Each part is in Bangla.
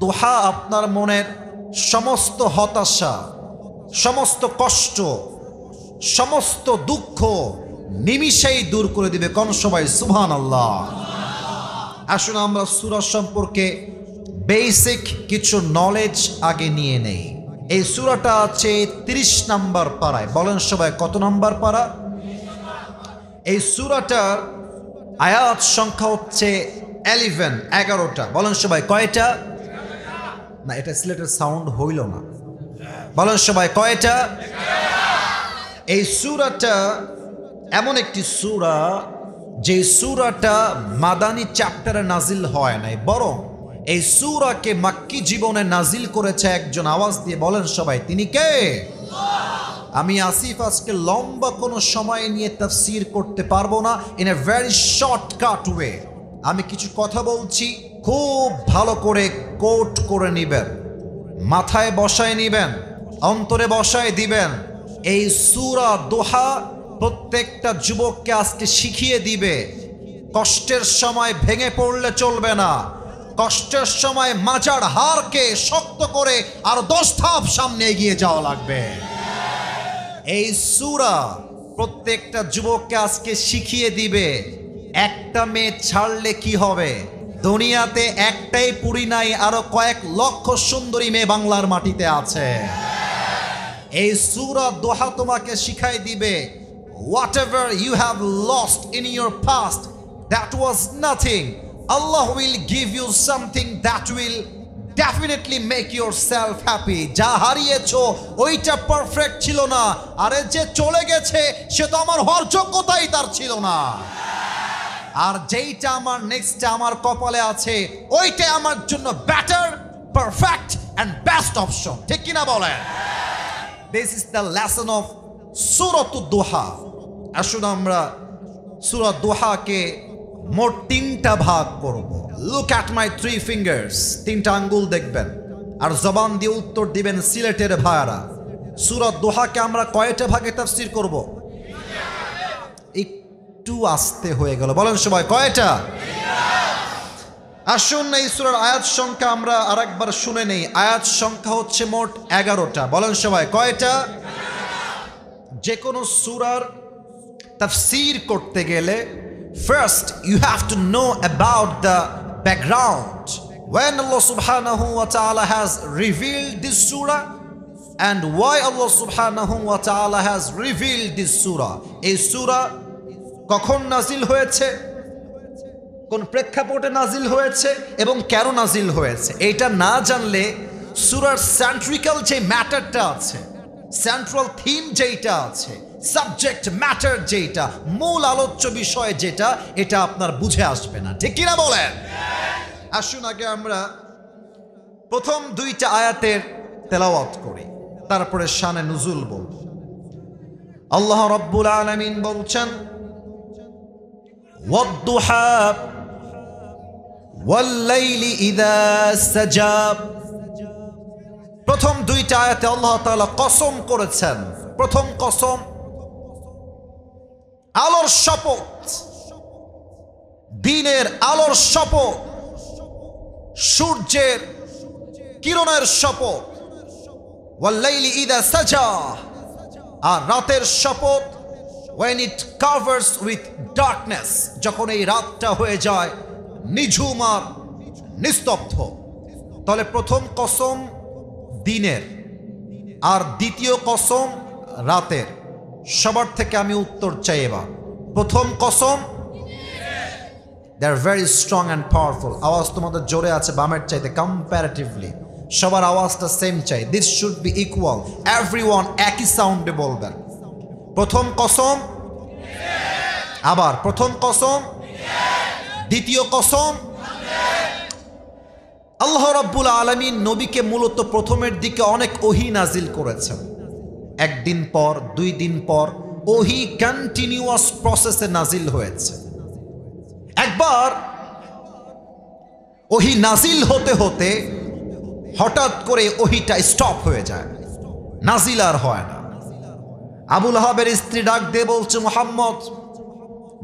দোহা আপনার মনের সমস্ত হতাশা, সমস্ত কষ্ট, সমস্ত দুঃখ নিমিষেই দূর করে দিবে। কোন সবাই সুবহানাল্লাহ। আসুন আমরা সূরা সম্পর্কে বেসিক কিছু নলেজ আগে নিয়ে নেই। এই সূরাটা আছে 30 নম্বর পারায়। বলেন সবাই কত নম্বর পারা? এই সূরাটার আয়াত সংখ্যা হচ্ছে 11টা। বলেন সবাই কয়টা? না, এটা সিলেটের সাউন্ড হইল না। বলেন সবাই কয়টা? এই সূরাটা এমন একটি সূরা যে সূরাটা মাদানী চ্যাপ্টারে নাজিল হয় নাই, বরং এই সূরাকে মাক্কি জীবনে নাজিল করেছে একজন। আওয়াজ দিয়ে বলেন সবাই, তিনি কে? আমি আসিফ আজকে লম্বা কোনো সময় নিয়ে তাফসীর করতে পারবো না। In a very shortcut way আমি কিছু কথা বলছি, খুব ভালো করে কোট করে নিবেন, মাথায় বসায় নিবেন, অন্তরে বসায় দিবেন। এই সূরা দোহা প্রত্যেকটা যুবককে আজকে শিখিয়ে দিবে কষ্টের সময় ভেঙে পড়লে চলবে না। কষ্টের সময় মাজার হাড়কে শক্ত করে আর 10 ধাপ সামনে এগিয়ে যাওয়া লাগবে। এই সূরা প্রত্যেকটা যুবককে আজকে শিখিয়ে দিবে একটা মেয়ে ছাড়লে কি হবে। দুনিয়াতে একটাই পুরী নাই, আরো কয়েক লক্ষ সুন্দরী মেয়ে বাংলার মাটিতে আছে। এই সূরা দোহা তোমাকে শিখাই দিবে whatever you have lost in your past, that was nothing. Allah will give you something that will definitely make yourself happy. যা হারিয়েছো ওইটা পারফেক্ট ছিল না, আরে যে চলে গেছে সে তো আমার হওয়ার যোগ্যতাই তার ছিল না। আর যেইটা আমার নেক্সট আমার কপালে আছে ওইটা আমার জন্য better, perfect and best option. ঠিক কিনা বলেন? This is the lesson of সূরাতুদ দোহা। আসুন আমরা সূরা দোহাকে মোট 3টা ভাগ করব। Look at my 3 fingers. 3টা আঙ্গুল দেখবেন আর জবান দিয়ে উত্তর দিবেন সিলেটের ভাইয়ারা। সূরা দোহাকে আমরা কয়টা ভাগে তাফসীর করব? একটু আস্তে হয়ে গেল। বলেন সবাই কয়টা? আসুন এই সূরার আয়াত সংখ্যা আমরা আরেকবার শুনে নেই। আয়াত সংখ্যা হচ্ছে মোট 11টা। বলেন সবাই কয়টা? যে কোনো সূরার তাফসীর করতে গেলে first you have to know about the background, when Allah subhanahu wa ta'ala has revealed this surah and why Allah subhanahu wa ta'ala has revealed this surah. এই সূরা কখন নাজিল হয়েছে, কোন প্রেক্ষাপটে নাজিল হয়েছে এবং কেন নাজিল হয়েছে, এটা না জানলে সূরার সেন্ট্রিক্যাল যে ম্যাটারটা আছে, সেন্ট্রাল থিম যেটা আছে, সাবজেক্ট ম্যাটার যেটা, মূল আলোচ্য বিষয় যেটা, এটা আপনার বুঝে আসবে না। ঠিক কিনা বলেন? আসুন আগে আমরা প্রথম 2টা আয়াতের তেলাওয়াত করি, তারপরে শানে নুজুল বলব। আল্লাহ রাব্বুল আলামিন বলছেন ওয়াদ-দুহা ওয়াল-লাইলি ইযা সাজা। প্রথম 2টা আয়াতে আল্লাহ তাআলা কসম করেছেন। প্রথম কসম আলোর শপথ, দিনের আলোর শপথ, সূর্যের কিরণের শপথ। ওয়াল-লাইলি ইযা সাজা, আর রাতের শপথ when it covers with darkness, যখন এই রাতটা হয়ে যায় নিঝুম আর নিস্তব্ধ। তাহলে প্রথম কসম দিনের আর দ্বিতীয় কসম রাতের। সবার থেকে আমি উত্তর চাই এবার। প্রথম কসম, they are very strong and powerful. আওয়াজ তোমাদের জোরে আছে বামের চাইতে কম্প্যারেটিভলি। সবার আওয়াজটা সেম চাই। This should be equal, everyone একই সাউন্ডে বলবেন। প্রথম কসম, আবার প্রথম কসম, দ্বিতীয় কসম। আল্লাহ রাব্বুল আলামিন নবীকে মূলত প্রথমের দিকে অনেক ওহী নাজিল করেছেন। একদিন পর, 2 দিন পর ওহী কন্টিনিউয়াস প্রসেসে নাজিল হয়েছে। একবার ওহী নাজিল হতে হতে হঠাৎ করে ওহীটা স্টপ হয়ে যায়, নাজিল আর হয় না। আবু লাহাবের স্ত্রী ডাক দিয়ে বলছে, মুহাম্মদ,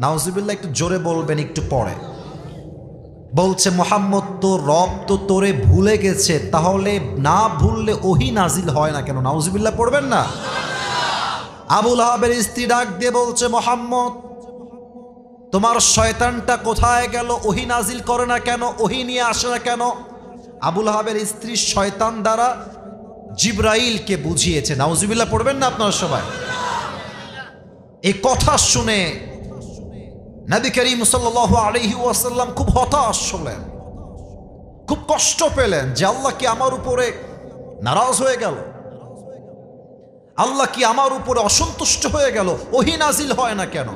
নাউজুবিল্লাহ, একটু জোরে বলবেন একটু পরে। বলছে মুহাম্মদ তো রব তো তোরে ভুলে গেছে, তাহলে না ভুললে ওহি নাজিল হয় না কেন? নাউজুবিল্লাহ পড়বেন না? আবু লাহাবের স্ত্রী ডাক দিয়ে বলছে, মুহাম্মদ তোমার শয়তানটা কোথায় গেল? ওহি নাজিল করে না কেন? ওহি নিয়ে আসে না কেন? আবু লাহাবের স্ত্রী শয়তান দ্বারা জিবরাইলকে বুঝিয়েছে। নাউজুবিল্লাহ পড়বেন না আপনারা সবাই? এই কথা শুনে নবী করিম সাল্লাল্লাহু আলাইহি ওয়াসাল্লাম খুব হতাশ হলেন, খুব কষ্ট পেলেন যে আল্লাহ কি আমার উপরে নারাজ হয়ে গেল? আল্লাহ কি আমার উপরে অসন্তুষ্ট হয়ে গেল? ওহী নাজিল হয় না কেন?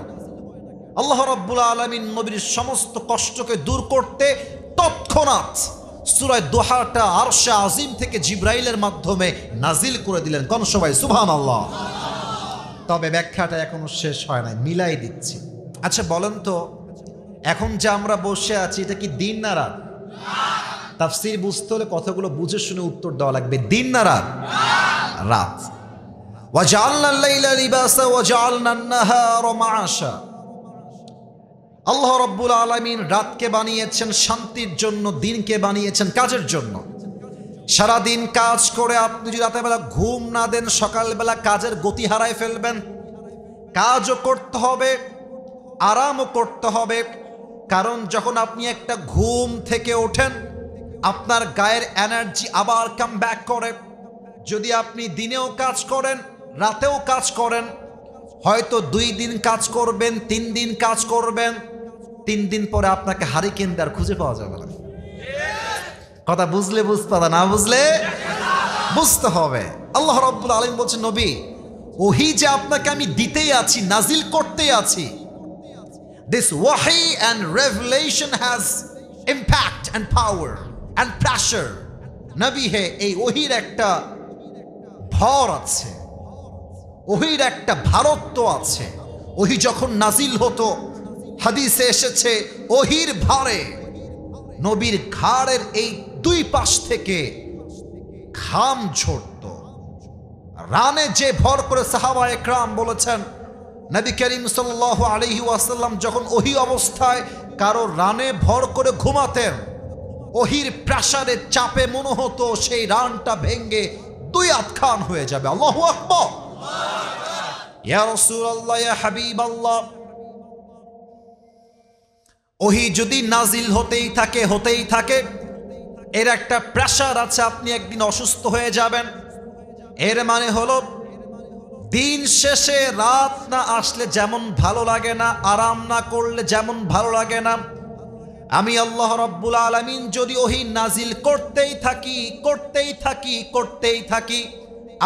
আল্লাহ রাব্বুল আলামিন নবীর সমস্ত কষ্টকে দূর করতে তৎক্ষণাৎ সূরা দোহাটা আরশে আজিম থেকে জিবরাইলের মাধ্যমে নাজিল করে দিলেন। কোন সবাই সুবহানাল্লাহ। তবে ব্যাখ্যাটা এখনো শেষ হয় নাই, মিলাই দিচ্ছি। আচ্ছা বলেন তো, এখন যে আমরা বসে আছি এটা কি দিন না রাত? তাফসীর বুঝতে হলে কথাগুলো বুঝে শুনে উত্তর দেওয়া লাগবে। দিন না রাত? রাত। ওয়াজআলনাল লাইলা লিবাসা ওয়াজআলনান নাহারা মাআশা। আল্লাহ রাব্বুল আলামিন রাতকে বানিয়েছেন শান্তির জন্য, দিনকে বানিয়েছেন কাজের জন্য। সারাদিন কাজ করে আপনি যদি রাতের বেলা ঘুম না দেন, সকালবেলা কাজের গতি হারায় ফেলবেন। কাজও করতে হবে, আরামও করতে হবে, কারণ যখন আপনি একটা ঘুম থেকে ওঠেন আপনার গায়ের এনার্জি আবার কাম ব্যাক করে। যদি আপনি দিনেও কাজ করেন, রাতেও কাজ করেন, হয়তো 2 দিন কাজ করবেন, 3 দিন কাজ করবেন, 3 দিন পরে আপনাকে হারিকেন আর খুঁজে পাওয়া যাবে না। কথা বুঝলে বুঝতে, না বুঝলে বুঝতে হবে। আল্লাহ রাব্বুল আলামিন বলছেন, নবী ওহী যে আপনাকে আমি দিতেই আছি, নাজিল করতেই আছি, this wahi and revelation has impact and power and pressure. নবী হে, এই ওহীর একটা ভর আছে, ওহীর একটা ভারত্ব আছে। ওহী যখন নাজিল হতো, হাদিসে এসেছে ওহীর ভারে নবীর ঘাড়ের এই 2 পাশ থেকে ঘাম ঝরত। রানে যে ভর করে সাহাবা একরাম বলেছেন, নবী করিম সাল্লাল্লাহু আলাইহি ওয়াসাল্লাম যখন ওহী অবস্থায় কারো রানে ভর করে ঘুমাতেন, ওহীর প্রেসারে চাপে মনে হতো সেই রানটা ভেঙ্গে 2 আধখান হয়ে যাবে। আল্লাহু আকবার। ইয়া রাসূলুল্লাহ, ইয়া হাবিবাল্লাহ, ওহী যদি নাজিল হতেই থাকে, এর একটা প্রেসার আছে। আপনি একদিন অসুস্থ হয়ে যাবেন, এর মানে হলো দিন শেষে রাত না আসলে যেমন ভালো লাগে না, আরাম না করলে যেমন ভালো লাগে না, আমি আল্লাহ রাব্বুল আলামিন যদি ওহী নাজিল করতেই থাকি,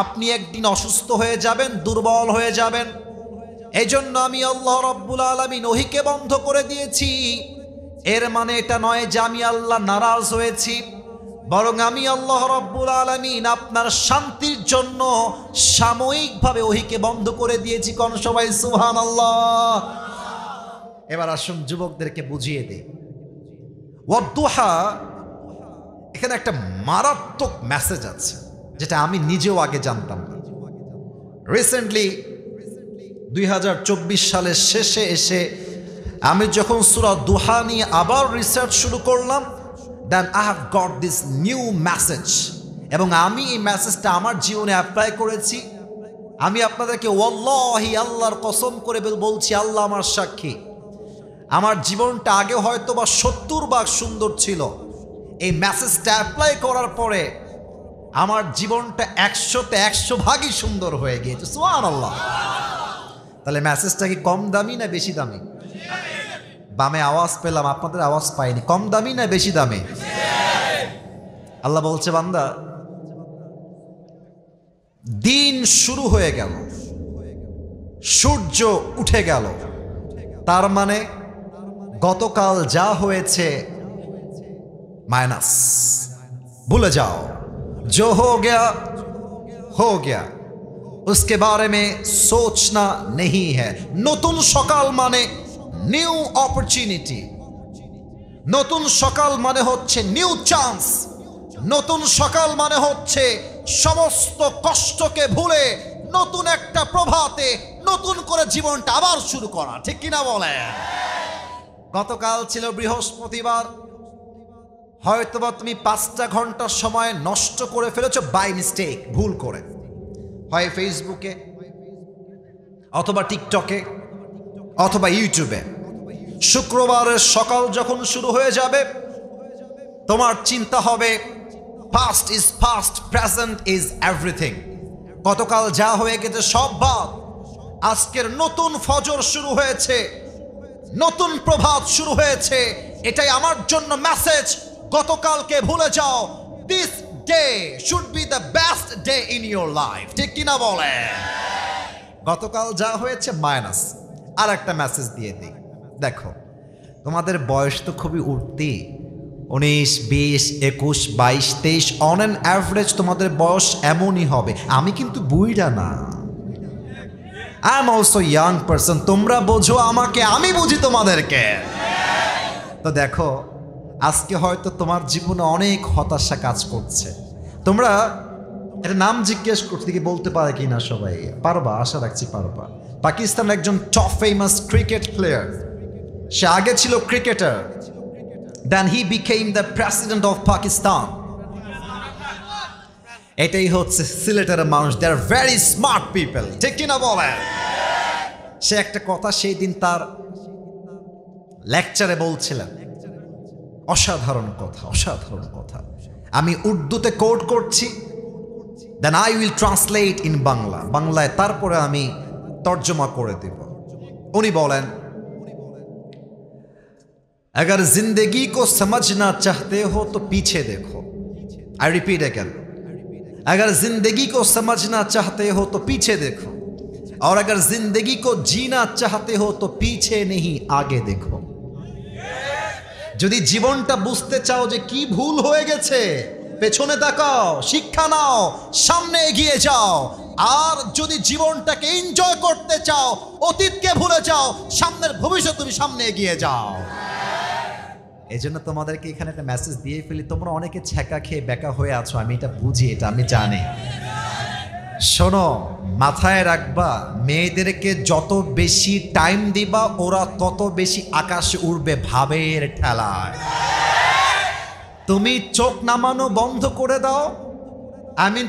আপনি একদিন অসুস্থ হয়ে যাবেন, দুর্বল হয়ে যাবেন। এই জন্য আমি আল্লাহ রাব্বুল আলামিন ওহীকে বন্ধ করে দিয়েছি। এর মানে এটা নয় যে আমি আল্লাহ নারাজ হয়েছি, বরং আমি আল্লাহ রাব্বুল আলামিন আপনার শান্তির জন্য সাময়িকভাবে ওহীকে বন্ধ করে দিয়েছি। কোন সবাই সুবহানাল্লাহ। এবার আসুন যুবকদেরকে বুঝিয়ে দেই। ওয়াদুহা, এখানে একটা মারাত্মক মেসেজ আছে যেটা আমি নিজেও আগে জানতাম না। রিসেন্টলি 2024 সালের শেষে এসে আমি যখন সূরা দুহা নিয়ে আবার রিসার্চ শুরু করলাম, then I have got this new message, এবং আমি এই মেসেজটা আমার জীবনে অ্যাপ্লাই করেছি। আমি আপনাদেরকে ওয়াল্লাহি, আল্লাহর কসম করে বলছি, আল্লাহ আমার সাক্ষী, আমার জীবনটা আগে হয়তো বা 70 ভাগ সুন্দর ছিল, এই মেসেজটা অ্যাপ্লাই করার পরে আমার জীবনটা 100তে 100 ভাগই সুন্দর হয়ে গিয়েছে। সুবহানাল্লাহ। তাহলে মেসেজটা কি কম দামি না বেশি দামি? বামে আওয়াজ পেলাম, আপনাদের আওয়াজ পাইনি। কম দামি না বেশি দামি? আল্লাহ বলছে, বান্দা দিন শুরু হয়ে গেল, সূর্য উঠে গেল, তার মানে গতকাল যা হয়েছে মাইনাস, ভুলে যাও। जो हो गया उसके बारे में सोचना नहीं है। নতুন সকাল মানে নিউ অপরচুনিটি, নতুন সকাল মানে হচ্ছে নিউ চান্স, নতুন সকাল মানে হচ্ছে সমস্ত কষ্টকে ভুলে নতুন একটা প্রভাতে নতুন করে জীবনটা আবার শুরু করা। ঠিক কিনা বলে? গতকাল ছিল বৃহস্পতিবার, হয়তোবা তুমি 5টা ঘন্টা সময় নষ্ট করে ফেলেছো বাই মিস্টেক, ভুল করে, হয় ফেসবুকে অথবা টিকটকে অথবা ইউটিউবে। শুক্রবারের সকাল যখন শুরু হয়ে যাবে, তোমার চিন্তা হবে past is past, present is everything. গতকাল যা হয়ে গেছে সব বাদ, আজকের নতুন ফজর শুরু হয়েছে, নতুন প্রভাত শুরু হয়েছে। এটাই আমার জন্য মেসেজ, গতকালকে ভুলে যাও। This day should be the best day in your life, ঠিক কিনা বলে? গতকাল যা হয়েছে মাইনাস, আর একটা মেসেজ দিয়ে দিই। দেখো, তোমাদের বয়স তো খুবই উঠতি, 19, 20, 21, 22, 23, অন অ্যান অ্যাভারেজ তোমাদের বয়স এমনই হবে। আমি কিন্তু বুইড়া না, I am also young person. তোমরা বোঝো আমাকে, আমি বুঝি তোমাদেরকে। তো দেখো, আজকে হয়তো তোমার জীবনে অনেক হতাশা কাজ করছে। তোমরা এটা নাম জিজ্ঞেস করতে কি বলতে পারে কি না সবাই? পারবা? আশা রাখছি পারবা। পাকিস্তানের একজন টপ ফেমাস ক্রিকেট প্লেয়ার, সে আগে ছিল cricketer, then he became the president of Pakistan. এটাই হচ্ছে সিলেটের মানুষ, they are very smart people, ঠিক কিনা বলে? সে একটা কথা সেই দিন তার লেকচারে বলছিলেন, অসাধারণ কথা, অসাধারণ কথা। আমি উর্দুতে কোট করছি, then I will translate in Bangla, বাংলায় তারপরে আমি তর্জমা করে দেব। উনি বলেন, अगर जिंदगी को समझना चाहते हो तो पीछे देखो। आई रिपीट अगेन, अगर जिंदगी को समझना चाहते हो तो पीछे देखो, और अगर जिंदगी को जीना चाहते हो तो पीछे नहीं आगे देखो। যদি জীবনটা বুঝতে চাও যে কি ভুল হয়ে গেছে, পেছনে তাকাও, শিক্ষা নাও, সামনে এগিয়ে যাও। আর যদি জীবনটাকে এনজয় করতে চাও, অতীতকে ভুলে যাও, সামনের ভবিষ্যৎ তুমি সামনে এগিয়ে যাও। এই জন্য তোমাদেরকে এখানে একটা মেসেজ দিয়ে ফেলি। তোমরা অনেকে ছ্যাঁকা খেয়ে বেকা হয়ে আছো, আমি এটা বুঝি, এটা আমি জানি। শোনো, মাথায় রাখবা, মেয়েদেরকে যত বেশি টাইম দিবা, ওরা তত বেশি আকাশে উড়বে ভাবের ঠেলায়। তুমি চোখ নামানো বন্ধ করে দাও,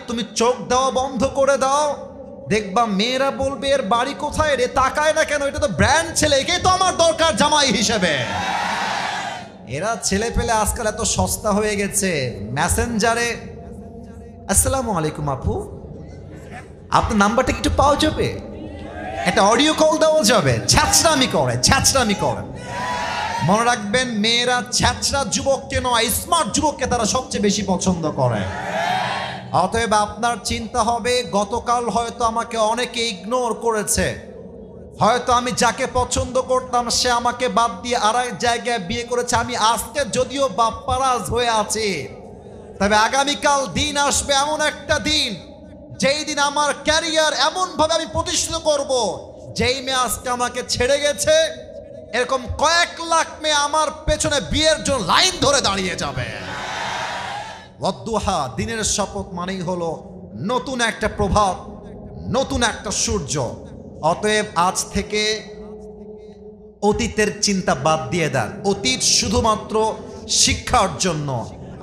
তুমি চোখ দেওয়া বন্ধ করে দাও, দেখবা মেয়েরা বলবে এর বাড়ি কোথায় রে, তাকায় না কেন, এটা তো ব্র্যান্ড ছেলে, একেই তো আমার দরকার জামাই হিসেবে। এরা ছেলে পেলে আজকাল এত সস্তা হয়ে গেছে, মেসেঞ্জারে আসসালামু আলাইকুম আপু, আপনার নাম্বারটা একটু পাওয়া যাবে, একটা অডিও কল দেওয়া যাবে। ছ্যাঁচড়ামি করে, ছ্যাঁচড়ামি করে। মনে রাখবেন, মেয়েরা ছ্যাঁচড়া যুবককে নয়, স্মার্ট যুবককে তারা সবচেয়ে বেশি পছন্দ করে। অতএব আপনার চিন্তা হবে, গতকাল হয়তো আমাকে অনেকে ইগনোর করেছে, হয়তো আমি যাকে পছন্দ করতাম সে আমাকে বাদ দিয়ে আরেক জায়গায় বিয়ে করেছে। আমি আজকে যদিও বাপ্পারাজ হয়ে আছি, তবে আগামীকাল দিন আসবে, এমন একটা দিন যেই দিন আমার ক্যারিয়ার এমনভাবে আমি প্রতিষ্ঠিত করব, যেই মেয়ে আজকে আমাকে ছেড়ে গেছে, এরকম কয়েক লাখ মেয়ে আমার পেছনে বিয়ের জন্য লাইন ধরে দাঁড়িয়ে যাবে। ওয়াদ্দুহা, দিনের শপথ মানেই হলো নতুন একটা প্রভাত, নতুন একটা সূর্য। অতএব আজ থেকে অতীতের চিন্তা বাদ দিয়ে দেন। অতীত শুধুমাত্র শিক্ষার জন্য,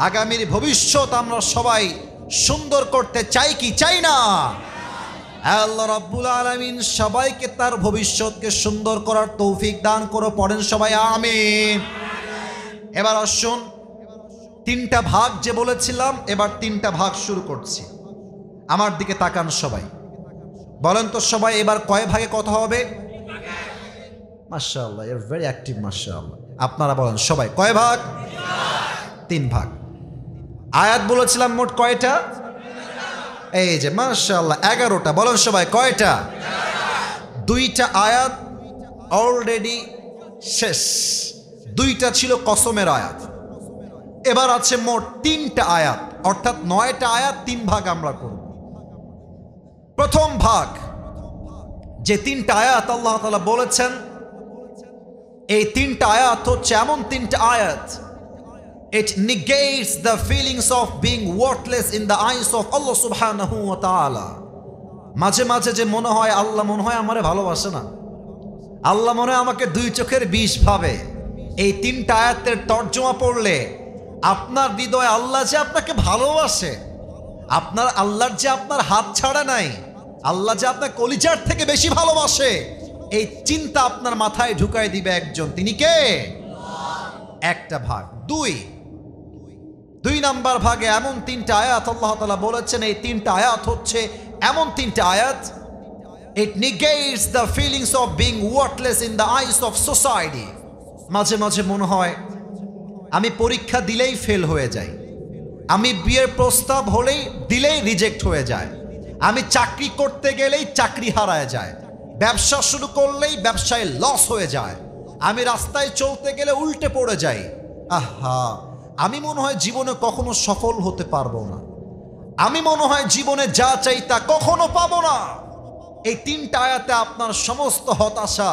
আগামীর ভবিষ্যৎ আমরা সবাই সুন্দর করতে চাই কি চাই না? আল্লাহ রাব্বুল আলামিন সবাইকে তার ভবিষ্যৎকে সুন্দর করার তৌফিক দান করো, পড়েন সবাই আমিন। এবার আসুন, 3টা ভাগ যে বলেছিলাম, এবার 3টা ভাগ শুরু করছি। আমার দিকে তাকান সবাই, বলেন তো সবাই এবার কয় ভাগে কথা হবে? মাশাআল্লাহ, ইউ আর ভেরি অ্যাক্টিভ, মাশাআল্লাহ। আপনারা বলেন সবাই কয় ভাগ? 3 ভাগ। আয়াত বলেছিলাম মোট কয়টা? এই যে মাশাআল্লাহ 11টা। বলেন সবাই কয়টা? 2টা আয়াত অলরেডি শেষ, 2টা ছিল কসমের আয়াত। এবার আছে মোট 3টা আয়াত, অর্থাৎ 9টা আয়াত, 3 ভাগ আমরা করব। প্রথম ভাগ, যে 3টা আয়াত আল্লাহ তাআলা বলেছেন, এই 3টা আয়াত হচ্ছে এমন 3টা আয়াত, it negates the feelings of being worthless in the eyes of Allah subhanahu wa ta'ala. মাঝে মাঝে যে মনে হয় আল্লাহ মনে হয় আমারে ভালোবাসে না, আল্লাহ মনে হয় আমাকে 2 চোখের বিষ ভাবে, এই 3টা আয়াতের তর্জমা পড়লে আপনার হৃদয়ে আল্লাহ যে আপনাকে ভালোবাসে, আপনার আল্লাহর যে আপনার হাত ছাড়া নাই, আল্লাহ যে আপনার কলিজার থেকে বেশি ভালোবাসে, এই চিন্তা আপনার মাথায় ঢুকাই দিবে একজন, তিনি কে? একটা ভাগ। দুই নাম্বার ভাগে এমন তিনটা আয়াত আল্লাহ তাআলা বলেছেন, এই তিনটা আয়াত হচ্ছে এমন তিনটা আয়াত, it negates the feelings of being worthless in the eyes of society. মাঝে মাঝে মনে হয় আমি পরীক্ষা দিলেই ফেল হয়ে যাই, আমি বিয়ের প্রস্তাব হলেই দিলেই রিজেক্ট হয়ে যায়, আমি চাকরি করতে গেলেই চাকরি হারায় যায়, ব্যবসা শুরু করলেই ব্যবসায় লস হয়ে যায়, আমি রাস্তায় চলতে গেলে উল্টে পড়ে যাই। আহা, আমি মনে হয় জীবনে কখনো সফল হতে পারবো না, আমি মনে হয় জীবনে যা চাই তা কখনো পাবো না। এই তিনটা আয়াতে আপনার সমস্ত হতাশা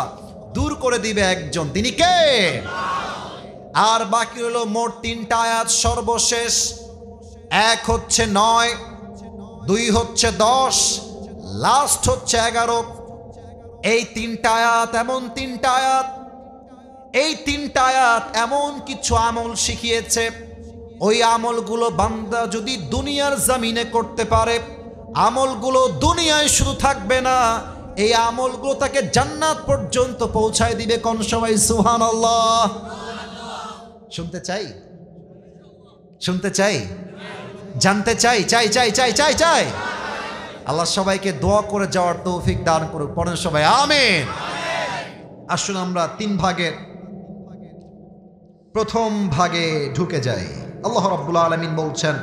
দূর করে দিবে একজন, তিনি কে? আর বাকি হলো মোট তিনটা আয়াত সর্বশেষ। এক হচ্ছে 9, 2 হচ্ছে 10, লাস্ট হচ্ছে 11। এই তিনটা আয়াত এমন তিনটা আয়াত, এই তিনটা আয়াত এমন কিছু আমল শিখিয়েছে, ওই আমলগুলো বান্দা যদি দুনিয়ার জমিনে করতে পারে, আমলগুলো দুনিয়ায় শুধু থাকবে না, এই আমলগুলো তাকে জান্নাত পর্যন্ত পৌঁছায় দিবে। কোন সবাই সুবহানাল্লাহ? শুনতে চাই, শুনতে চাই, জানতে চাই, চাই চাই চাই চাই চাই। আল্লাহ সবাইকে দোয়া করে যাওয়ার তৌফিক দান করুক। পড়েন সবাই আমিন। আসুন আমরা 3 ভাগের প্রথম ভাগে ঢুকে যাই। আল্লাহ রাব্বুল আলামিন বলছেন,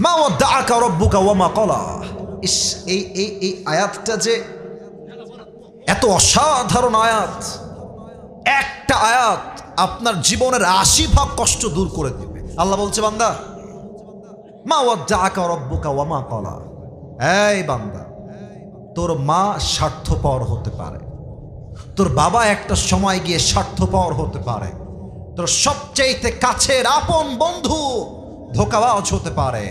মা ওয়াদ্দাআকা রাব্বুকা ওয়া মা ক্বালা। এই আয়াতটা যে এত অসাধারণ আয়াত, একটা আয়াত আপনার জীবনের 80 ভাগ কষ্ট দূর করে দেবে। আল্লাহ বলছে, বান্দা, মা ওয়াদ্দাআকা রাব্বুকা ওয়া মা ক্বালা। এই বান্দা, তোর মা স্বার্থপর হতে পারে, তোর বাবা একটা সময় গিয়ে স্বার্থপর হতে পারে, তোর সবচাইতে কাছের আপন বন্ধু ধোঁকাবাজ হতে পারে,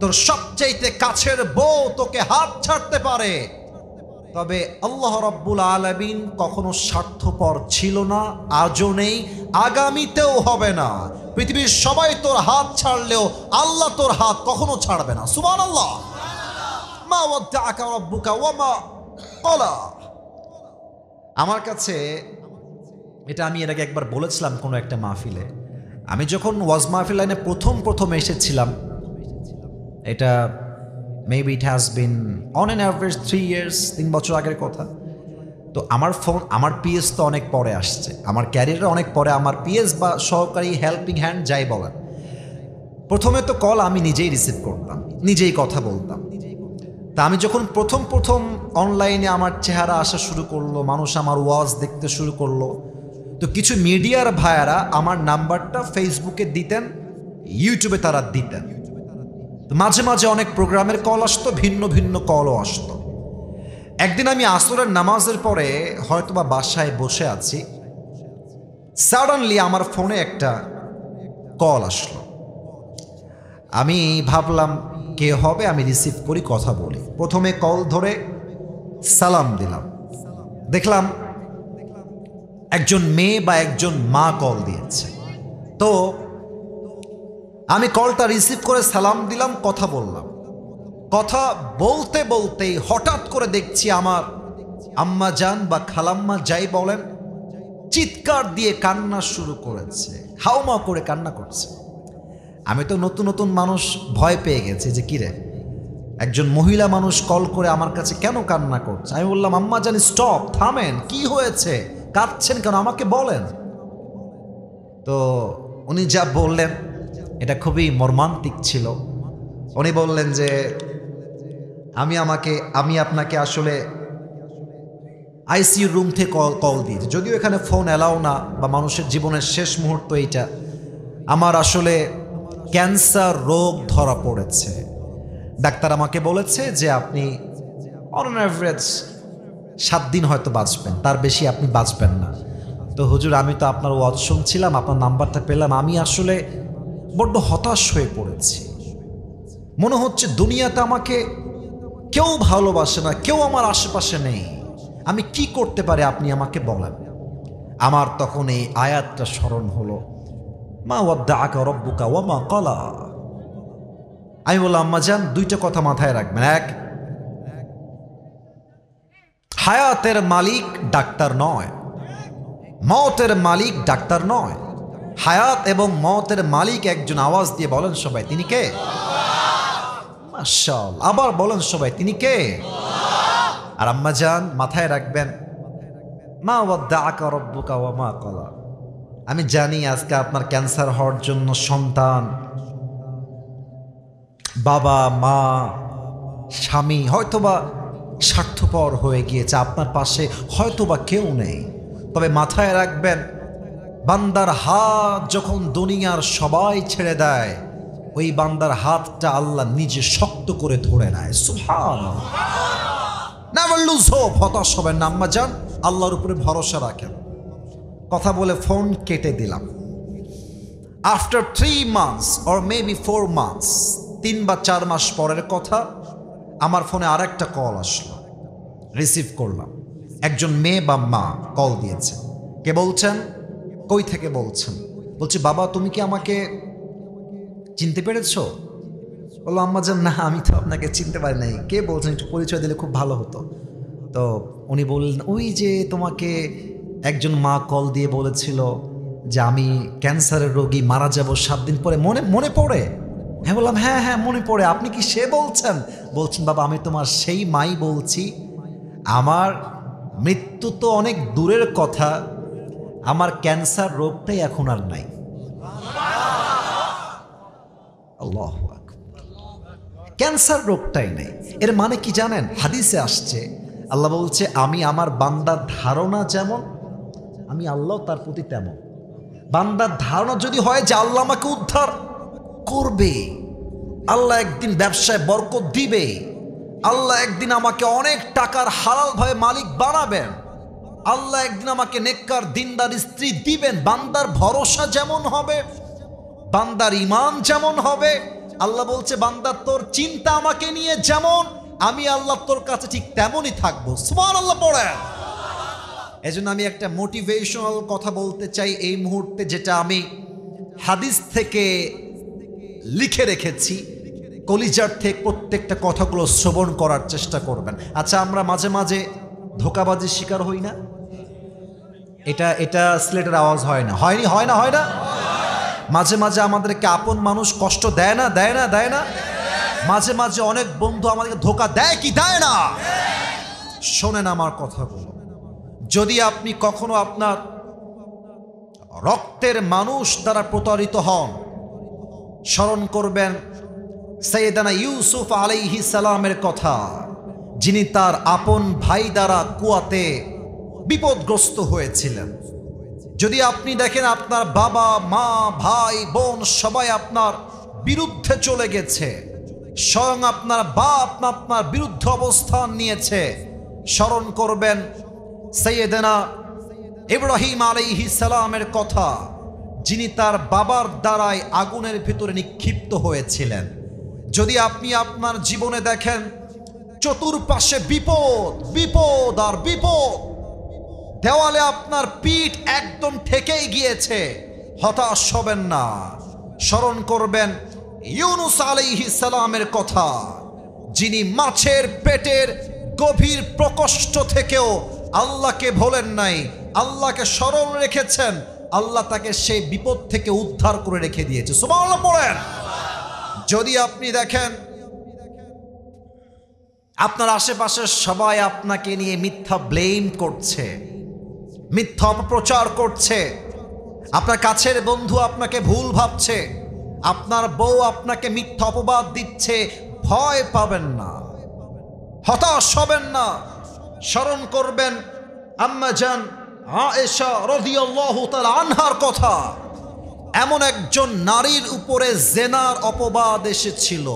তোর সবচাইতে কাছের বউ তোকে হাত ছাড়তে পারে, তবে আল্লাহ রাব্বুল আলামিন কখনো স্বার্থপর ছিল না, আজও নেই, আগামীতেও হবে না। পৃথিবীর সবাই তোর হাত ছাড়লেও আল্লাহ তোর হাত কখনো ছাড়বে না। সুবহানাল্লাহ। মা ওয়াদ্দাআকা রাব্বুকা ওয়া মা ক্বালা। আমার কাছে এটা আমি এর আগে একবার বলেছিলাম কোনো একটা মাহফিলে, আমি যখন ওয়াজ মাহফিল লাইনে প্রথম এসেছিলাম, এটা maybe it has been on an average 3 years, 3 বছর আগের কথা। তো আমার পিএস তো অনেক পরে আসছে, আমার ক্যারিয়ারে অনেক পরে আমার পিএস বা সহকারী হেল্পিং হ্যান্ড যাই বলেন। প্রথমে তো কল আমি নিজেই রিসিভ করতাম, নিজেই কথা বলতাম। তা আমি যখন প্রথম অনলাইনে আমার চেহারা আসা শুরু করলো, মানুষ আমার ওয়াজ দেখতে শুরু করলো, তো কিছু মিডিয়ার ভাইয়ারা আমার নাম্বারটা ফেসবুকে দিতেন, ইউটিউবে তারা দিতেন। তো মাঝে মাঝে অনেক প্রোগ্রামের কল আসতো, ভিন্ন ভিন্ন কলও আসতো। একদিন আমি আসরের নামাজের পরে হয়তোবা বাসায় বসে আছি, সাডেনলি আমার ফোনে একটা কল আসলো। আমি ভাবলাম কে হবে, আমি রিসিভ করি, কথা বলি। প্রথমে কল ধরে সালাম দিলাম, দেখলাম একজন মেয়ে বা একজন মা কল দিয়েছে। তো আমি কলটা রিসিভ করে সালাম দিলাম, কথা বললাম। কথা বলতে বলতেই হঠাৎ করে দেখছি আমার আম্মা জান বা খালাম্মা যাই বলেন, চিৎকার দিয়ে কান্না শুরু করেছে, হাউমা করে কান্না করছে। আমি তো নতুন মানুষ, ভয় পেয়ে গেছি যে কিরে, একজন মহিলা মানুষ কল করে আমার কাছে কেন কান্না করছে। আমি বললাম, আম্মা জান স্টপ, থামেন, কি হয়েছে, কাঁদছেন কেন, আমাকে বলেন। তো উনি যা বললেন এটা খুবই মর্মান্তিক ছিল। উনি বললেন যে আমি আপনাকে আসলে আইসিইউ রুম থেকে কল দিয়েছি, যদিও এখানে ফোন অ্যালাউ না, বা মানুষের জীবনের শেষ মুহূর্ত এইটা। আমার আসলে ক্যান্সার রোগ ধরা পড়েছে, ডাক্তার আমাকে বলেছে যে আপনি অন অ্যাভারেজ 7 দিন হয়তো বাঁচবেন, তার বেশি আপনি বাঁচবেন না। তো হুজুর, আমি তো আপনার ওয়াজ শুনছিলাম, আপনার নাম্বারটা পেলাম, আমি আসলে বড্ড হতাশ হয়ে পড়েছি, মনে হচ্ছে দুনিয়াতে আমাকে কেউ ভালোবাসে না, কেউ আমার আশেপাশে নেই, আমি কি করতে পারি আপনি আমাকে বলেন। আমার তখন এই আয়াতটা স্মরণ হলো, মা ওয়াদ্দাআকা রাব্বুকা ওয়া মা ক্বালা। আমি বললাম আম্মাজান দুইটা কথা মাথায় রাখবেন। এক, হায়াতের মালিক ডাক্তার নয়, মওতের মালিক ডাক্তার নয়। হায়াত এবং মওতের মালিক একজন। আওয়াজ দিয়ে বলেন সবাই, তিনি কে? মাশাআল্লাহ। আবার বলেন সবাই, তিনি কে? আর আম্মাজান মাথায় রাখবেন, মা ওয়াদ্দাআকা রাব্বুকা ওয়া মা ক্বালা। আমি জানি আজকে আপনার ক্যান্সার হওয়ার জন্য সন্তান, বাবা, মা, স্বামী হয়তোবা স্বার্থপর হয়ে গিয়েছে, আপনার পাশে হয়তোবা কেউ নেই। তবে মাথায় রাখবেন, বান্দার হাত যখন দুনিয়ার সবাই ছেড়ে দেয়, ওই বান্দার হাতটা আল্লাহ নিজে শক্ত করে ধরে নেয়। সুবহানাল্লাহ। Never lose hope. হতাশ হবেন না আম্মাজান, আল্লাহর উপরে ভরসা রাখেন। কথা বলে ফোন কেটে দিলাম। After 3 months or maybe 4 months, 3 বা 4 মাস পরের কথা, আমার ফোনে আরেকটা কল আসলো। রিসিভ করলাম। একজন মেয়ে বা মা কল দিয়েছে। কে বলছেন? কই থেকে বলছেন? বলছে, বাবা তুমি কি আমাকে চিনতে পেরেছো? বললো, আম্মাজান না, আমি তো আপনাকে চিনতে পারি নাই। কে বলছেন? একটু পরিচয় দিলে খুব ভালো হতো। তো উনি বললেন, ওই যে তোমাকে একজন মা কল দিয়ে বলেছিল যে আমি ক্যান্সারের রোগী, মারা যাব 7 দিন পরে, মনে পড়ে? হ্যাঁ। বললাম, হ্যাঁ হ্যাঁ মনে পড়ে। আপনি কি সে বলছেন? বলছেন, বাবা আমি তোমার সেই মাই বলছি। আমার মৃত্যু তো অনেক দূরের কথা, আমার ক্যান্সার রোগটাই এখন আর নাই। আল্লাহু আকবার। ক্যান্সার রোগটাই নেই। এর মানে কি জানেন? হাদিসে আসছে, আল্লাহ বলছে, আমি আমার বান্দার ধারণা যেমন, আমি আল্লাহ তার প্রতি তেমন। বান্দার ধারণা যদি হয় যে আল্লাহ আমাকে উদ্ধার করবে, আল্লাহ একদিন ব্যবসায় বরকত দিবে, আল্লাহ একদিন আমাকে অনেক টাকার হালালভাবে মালিক বানাবেন, আল্লাহ একদিন আমাকে নেককার দিনদার স্ত্রী দিবেন, বান্দার ভরসা যেমন হবে, বান্দার ঈমান যেমন হবে, আল্লাহ বলছে বান্দা তোর চিন্তা আমাকে নিয়ে যেমন, আমি আল্লাহ তোর কাছে ঠিক তেমনই থাকবো। সুবহানাল্লাহ পড়েন। এজন্য আমি একটা মোটিভেশনাল কথা বলতে চাই এই মুহূর্তে, যেটা আমি হাদিস থেকে লিখে রেখেছি। কলিজার থেকে প্রত্যেকটা কথাগুলো শ্রবণ করার চেষ্টা করবেন। আচ্ছা, আমরা মাঝে মাঝে ধোঁকাবাজির শিকার হই না? এটা স্লেটের আওয়াজ হয় না? হয় না? মাঝে মাঝে আমাদেরকে আপন মানুষ কষ্ট দেয় না? মাঝে মাঝে অনেক বন্ধু আমাদেরকে ধোঁকা দেয় কি দেয় না? শোনেন আমার কথাগুলো। যদি আপনি কখনো আপনার রক্তের মানুষ দ্বারা প্রতারিত হন, স্মরণ করবেন সাইয়েদানা ইউসুফ আলাইহিস সালামের কথা, যিনি তার আপন ভাই দ্বারা কুয়াতে বিপদগ্রস্ত হয়েছিলেন। যদি আপনি দেখেন আপনার বাবা, মা, ভাই, বোন সবাই আপনার বিরুদ্ধে চলে গেছে, স্বয়ং আপনার বাপ আপনার বিরুদ্ধে অবস্থান নিয়েছে, স্মরণ করবেন সাইয়েদানা ইব্রাহিম আলাইহিস সালামের কথা, যিনি তার বাবার দ্বারাই আগুনের ভিতরে নিক্ষিপ্ত হয়েছিলেন। যদি আপনি আপনার জীবনে দেখেন চতুর্পাশে বিপদ আর বিপদ, দেওয়ালে আপনার পিঠ একদম ঠেকেই গিয়েছে, হতাশ হবেন না। স্মরণ করবেন ইউনুস আলাইহিস সালামের কথা, যিনি মাছের পেটের গভীর প্রকোষ্ঠ থেকেও আল্লাহকে ভোলেন নাই, আল্লাহকে স্মরণ রেখেছেন, আল্লাহ তাকে সেই বিপদ থেকে উদ্ধার করে রেখে দিয়েছে। সুবহানাল্লাহ পড়েন। যদি আপনি দেখেন আপনার আশেপাশের সবাই আপনাকে নিয়ে মিথ্যা ব্লেম করছে, মিথ্যা অপপ্রচার করছে, আপনার কাছের বন্ধু আপনাকে ভুল ভাবছে, আপনার বউ আপনাকে মিথ্যা অপবাদ দিচ্ছে, ভয় পাবেন না, হতাশ হবেন না। স্মরণ করবেন আম্মা জান আয়েশা রাদিয়াল্লাহু তাআলা আনহার কথা। এমন একজন নারীর উপরে জেনার অপবাদ এসেছিল,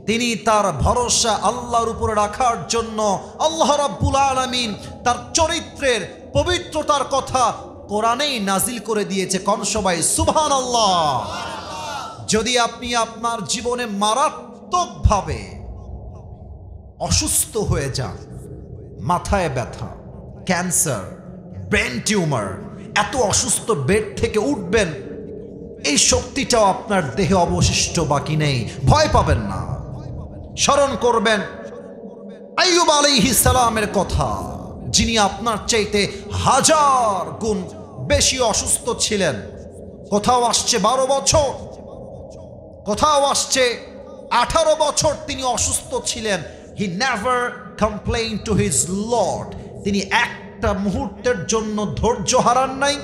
তিনি তার ভরসা আল্লাহর উপরে রাখার জন্য আল্লাহ রাব্বুল আলামিন তার চরিত্রের পবিত্রতার কথা কোরআনেই নাজিল করে দিয়েছে। কোন সবাই সুবহানাল্লাহ। যদি আপনি আপনার জীবনে মারাত্মকভাবে অসুস্থ হয়ে যান, মাথায় ব্যথা, ক্যান্সার, ব্রেন টিউমার, এত অসুস্থ, বেড থেকে উঠবেন এই শক্তিটাও আপনার দেহে অবশিষ্ট বাকি নেই। ভয় পাবেন না। স্মরণ করবেন আইয়ুব আলাইহিস সালামের কথা, যিনি আপনার চাইতে 1000 গুণ বেশি অসুস্থ ছিলেন। কোথাও আসছে 12 বছর, কোথাও আসছে 18 বছর তিনি অসুস্থ ছিলেন। He never complain to his Lord. তিনি একটা মুহূর্তের জন্য ধৈর্য হারান নাই,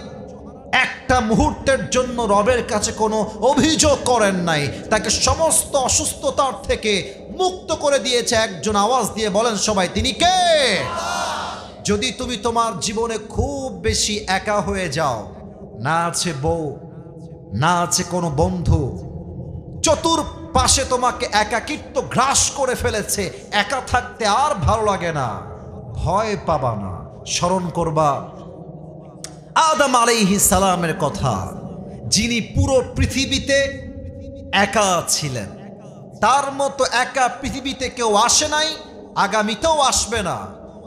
একটা মুহূর্তের জন্য রবের কাছে কোনো অভিযোগ করেন নাই। তাকে সমস্ত অসুস্থতার থেকে মুক্ত করে দিয়েছে একজন। আওয়াজ দিয়ে বলেন সবাই, তিনি কে? যদি তুমি তোমার জীবনে খুব বেশি একা হয়ে যাও, না আছে বউ, না আছে কোনো বন্ধু, চতুর্পাশে তোমাকে একাকিত্ব গ্রাস করে ফেলেছে, একা থাকতে আর ভালো লাগে না, ভয় পাবা না। স্মরণ করবা আদম আলাইহিস সালামের কথা, যিনি পুরো পৃথিবীতে একা ছিলেন। তার মতো একা পৃথিবীতে কেউ আসে নাই, আগামীতেও আসবে না।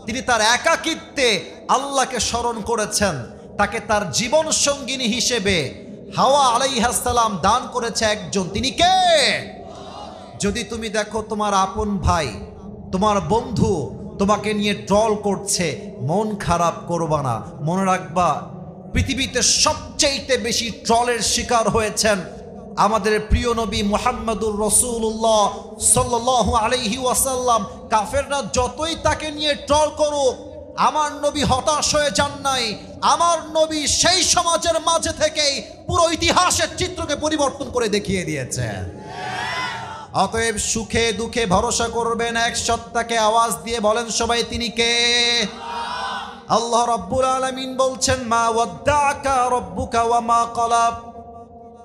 তিনি তার একাকিত্বে আল্লাহকে স্মরণ করেছেন। তাকে তার জীবন সঙ্গিনী হিসেবে হাওয়া আলাইহিস সালাম দান করেছে একজন। তিনি কে? যদি তুমি দেখো তোমার আপন ভাই, তোমার বন্ধু তোমাকে নিয়ে ট্রল করছে, মন খারাপ করবা না। মনে রাখবা, পৃথিবীতে সবচেয়ে বেশি ট্রলের শিকার হয়েছেন আমাদের প্রিয় নবী মুহাম্মদুর রাসূলুল্লাহ সাল্লাল্লাহু আলাইহি ওয়াসাল্লাম। কাফেররা যতই তাকে নিয়ে ট্রল করুক, আমার নবী হতাশ হয়ে যান নাই। আমার নবী সেই সমাজের মাঝে থেকেই পুরো ইতিহাসের চিত্রকে পরিবর্তন করে দেখিয়ে দিয়েছেন। অতএব সুখে দুঃখে ভরসা করবেন এক সত্তাকে। আওয়াজ দিয়ে বলেন সবাই, তিনি কে? আল্লাহ রাব্বুল আলামিন বলছেন, মা ওয়াদ্দাকা রাব্বুকা ওয়া মা ক্বালা।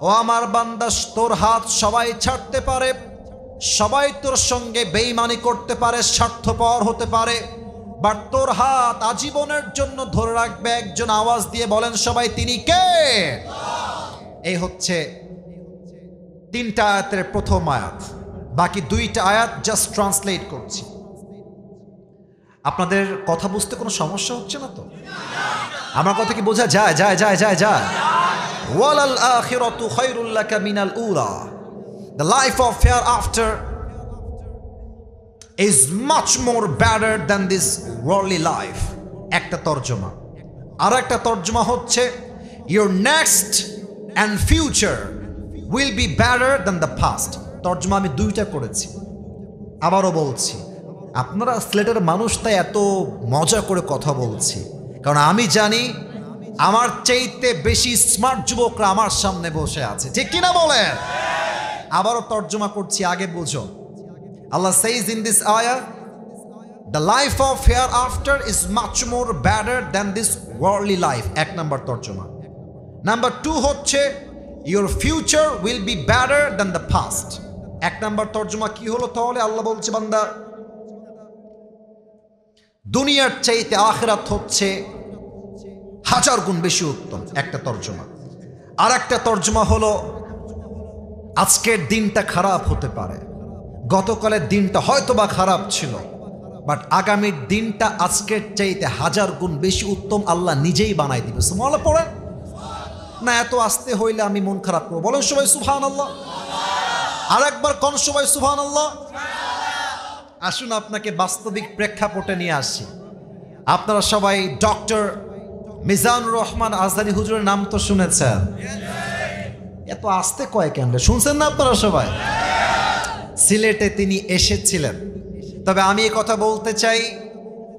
ও আমার বান্দা, তোর হাত সবাই ছাড়তে পারে, সবাই তোর সঙ্গে বেঈমানি করতে পারে, স্বার্থপর হতে পারে, বাট তোর হাত আজীবনের জন্য ধরে রাখবে একজন। আওয়াজ দিয়ে বলেন সবাই, তিনি কে? এই হচ্ছে 3টা আয়াতের প্রথম আয়াত। বাকি 2টা আয়াত জাস্ট ট্রান্সলেট করছি। আপনাদের কথা বুঝতে কোনো সমস্যা হচ্ছে না তো? আমার কথা কি বোঝা যায়? যায় যায় যায় যায় ওয়ালাল আখিরাতু খায়রুল লাকা মিনাল উলা। The life of hereafter is much more better than this worldly life. একটা তরজমা। আর একটা তরজমা হচ্ছে your next and future will be better than the past. তরজমা আমি 2টা করেছি। আবারও বলছি, আপনারা সিলেটের মানুষ, তাই এত মজা করে কথা বলছি, কারণ আমি জানি আমার চাইতে বেশি স্মার্ট যুবকরা আমার সামনে বসে আছে, ঠিক কিনা বলেন? আবারও তর্জমা করছি, আগে বুঝো। আল্লাহ says in this ayah, the life of hereafter is much more better than this worldly life. 1 নম্বর তর্জমা। নাম্বার 2 হচ্ছে your future will be better than the past. 1 নম্বর তর্জমা কি হলো তাহলে? আল্লাহ বলছে, বান্দা, দুনিয়ার চাইতে আখিরাত হচ্ছে 1000 গুণ বেশি উত্তম। একটা তর্জমা। আর একটা তর্জমা হলো, আজকের দিনটা খারাপ হতে পারে, গতকালের দিনটা হয়তো বা খারাপ ছিল, বাট আগামীর দিনটা আজকের চাইতে 1000 গুণ বেশি উত্তম আল্লাহ নিজেই বানাই দিবে। সুবহানাল্লাহ পড়েন না? এত আসতে হইলে আমি মন খারাপ করবো। বলেন সবাই সুবহানাল্লাহ। আর একবার কোন সবাই সুবহানাল্লাহ। আসুন আপনাকে বাস্তবিক প্রেক্ষাপটে নিয়ে আসি। আপনারা সবাই ডক্টর মিজানুর রহমান আজহারী হুজুরের নাম তো শুনেছেন। এত আসতে কয় কেন? শুনছেন না আপনারা সবাই? সিলেটে তিনি এসেছিলেন। তবে আমি এই কথা বলতে চাই,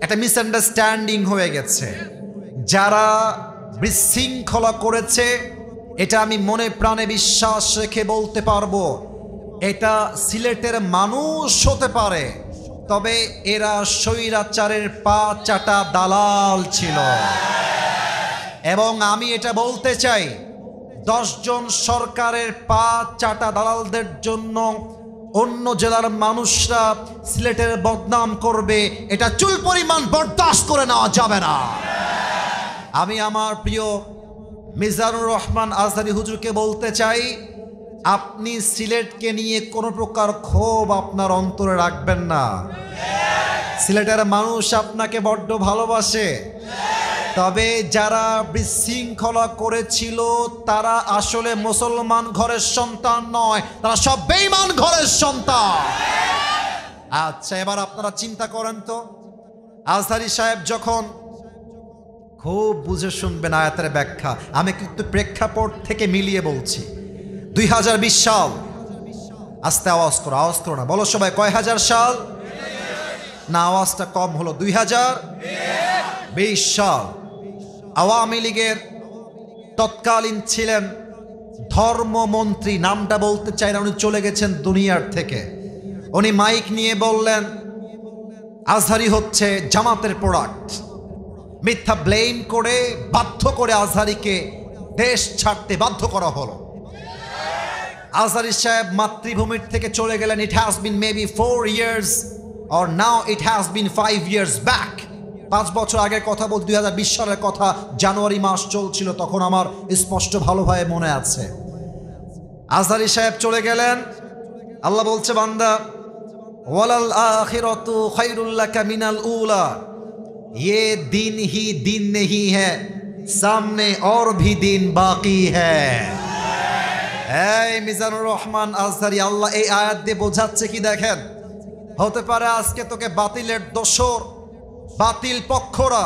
একটা মিসআন্ডারস্ট্যান্ডিং হয়ে গেছে। যারা বিশৃঙ্খলা করেছে, এটা আমি মনে প্রাণে বিশ্বাস রেখে বলতে পারবো, এটা সিলেটের মানুষ হতে পারে, তবে এরা স্বৈরাচারের পা চাটা দালাল ছিল। এবং আমি এটা বলতে চাই, 10 জন সরকারের পা চাটা দালালদের জন্য অন্য জেলার মানুষরা সিলেটের বদনাম করবে, এটা চুল পরিমাণ বরদাস্ত করে নেওয়া যাবে না। আমি আমার প্রিয় মিজানুর রহমান আজহারী হুজুরকে বলতে চাই, আপনি সিলেটকে নিয়ে কোনো প্রকার ক্ষোভ আপনার অন্তরে রাখবেন না। সিলেটের মানুষ আপনাকে বড্ড ভালোবাসে, তবে যারা বিশৃঙ্খলা করেছিল তারা আসলে মুসলমান ঘরের সন্তান নয়, তারা সব বেঈমান ঘরের সন্তান। আচ্ছা, এবার আপনারা চিন্তা করেন তো, আজহারী সাহেব যখন, খুব বুঝে শুনবেন আয়াতের ব্যাখ্যা, আমি কিন্তু প্রেক্ষাপট থেকে মিলিয়ে বলছি। 2020 সাল, আস্তে আওয়াজ করো না, বলো সবাই, কয় হাজার সাল? না, আওয়াজটা কম হলো। 2020 সাল আওয়ামী লীগের তৎকালীন ছিলেন ধর্মমন্ত্রী, নামটা বলতে চাই না, উনি চলে গেছেন দুনিয়ার থেকে। উনি মাইক নিয়ে বললেন আজহারী হচ্ছে জামাতের প্রোডাক্ট। মিথ্যা ব্লেম করে বাধ্য করে আজহারীকে দেশ ছাড়তে বাধ্য করা হলো। আজহারী সাহেব মাতৃভূমির থেকে চলে গেলেন। It has been maybe 4 years or now it has been 5 years back। 5 বছর আগের কথা বলতে 2020 সালের কথা, জানুয়ারি মাস চলছিল তখন, আমার স্পষ্ট ভালোভাবে মনে আছে। আজহারী সাহেব চলে গেলেন। আল্লাহ বলছে, বান্দা, ওয়ালাল আখিরাতু খায়রুল লাকা মিনাল উলা, ये दिन ही दिन नहीं है, सामने और भी दिन बाकी है। এই মিজানুর রহমান আজহারী, আল্লাহ এই আয়াত দিয়ে বোঝাচ্ছে কি দেখেন, হতে পারে আজকে তোকে বাতিলের দোসর, বাতিল পক্ষরা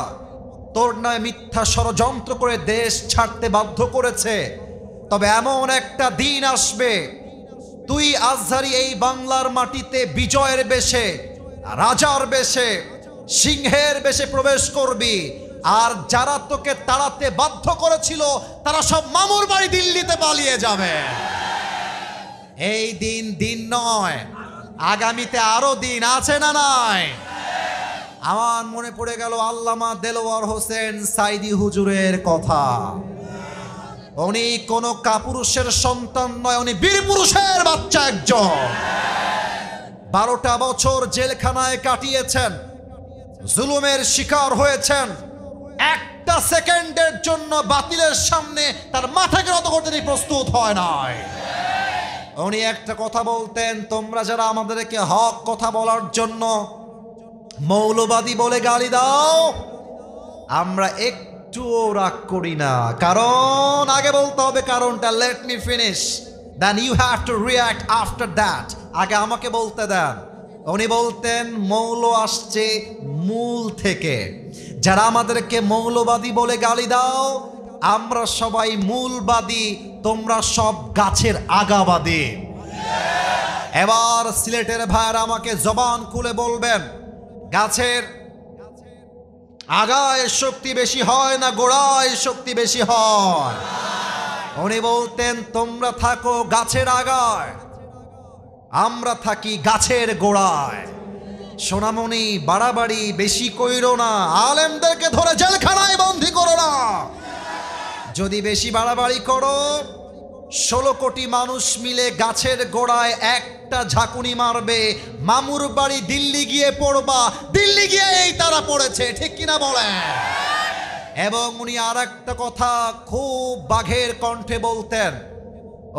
তোর নয় মিথ্যা ষড়যন্ত্র করে দেশ ছাড়তে বাধ্য করেছে, তবে এমন একটা দিন আসবে তুই আজহারী এই বাংলার মাটিতে বিজয়ের বেশে, রাজার বেশে, সিংহের বেশে প্রবেশ করবি, আর যারা তোকে তাড়াতে বাধ্য করেছিল তারা সব মামুর বাড়ি দিল্লিতে পালিয়ে যাবে। এই দিন দিন নয়, আগামীতে আরো দিন আছে না নাই? আমার মনে পড়ে গেল আল্লামা দেলোয়ার হোসেন সাইদি হুজুরের কথা। উনি কোনো কাপুরুষের সন্তান নয়, উনি বীর পুরুষের বাচ্চা একজন। 12টা বছর জেলখানায় কাটিয়েছেন, জুলুমের শিকার হয়েছেন। একটা সেকেন্ডের জন্য বাতিলের সামনে তার মাথাকে নত করতে প্রস্তুত হয় নাই। উনি একটা কথা বলতেন, তোমরা যারা আমাদেরকে হক কথা বলার জন্য মৌলবাদী বলে গালি দাও, আমরা একটুও রাগ করি না। কারণ আগে বলতে হবে কারণটা, let me finish, then you have to react after that. আগে আমাকে বলতে দেন। উনি বলতেন মৌল আসছে মূল থেকে, যারা আমাদেরকে মৌলবাদী বলে গালি দাও, আমরা সবাই মূলবাদী, তোমরা সব গাছের আগাবাদী। এবার সিলেটের ভাইরা আমাকে জবান খুলে বলবেন, গাছের আগায় শক্তি বেশি হয় না গোড়ায় শক্তি বেশি হয়? উনি বলতেন তোমরা থাকো গাছের আগায়, আমরা থাকি গাছের গোড়ায়। সোনামণি, বাড়াবাড়ি বেশি কইরো না, আলেমদেরকে ধরে জেলখানায় বন্দী করো না। যদি বেশি বাড়াবাড়ি করো, 16 কোটি মানুষ মিলে গাছের গোড়ায় একটা ঝাঁকুনি মারবে, মামুর বাড়ি দিল্লি গিয়ে পড়বা, দিল্লি গিয়েই তারা পড়েছে, ঠিক কিনা বলেন? এবং উনি আর একটা কথা খুব বাঘের কণ্ঠে বলতেন।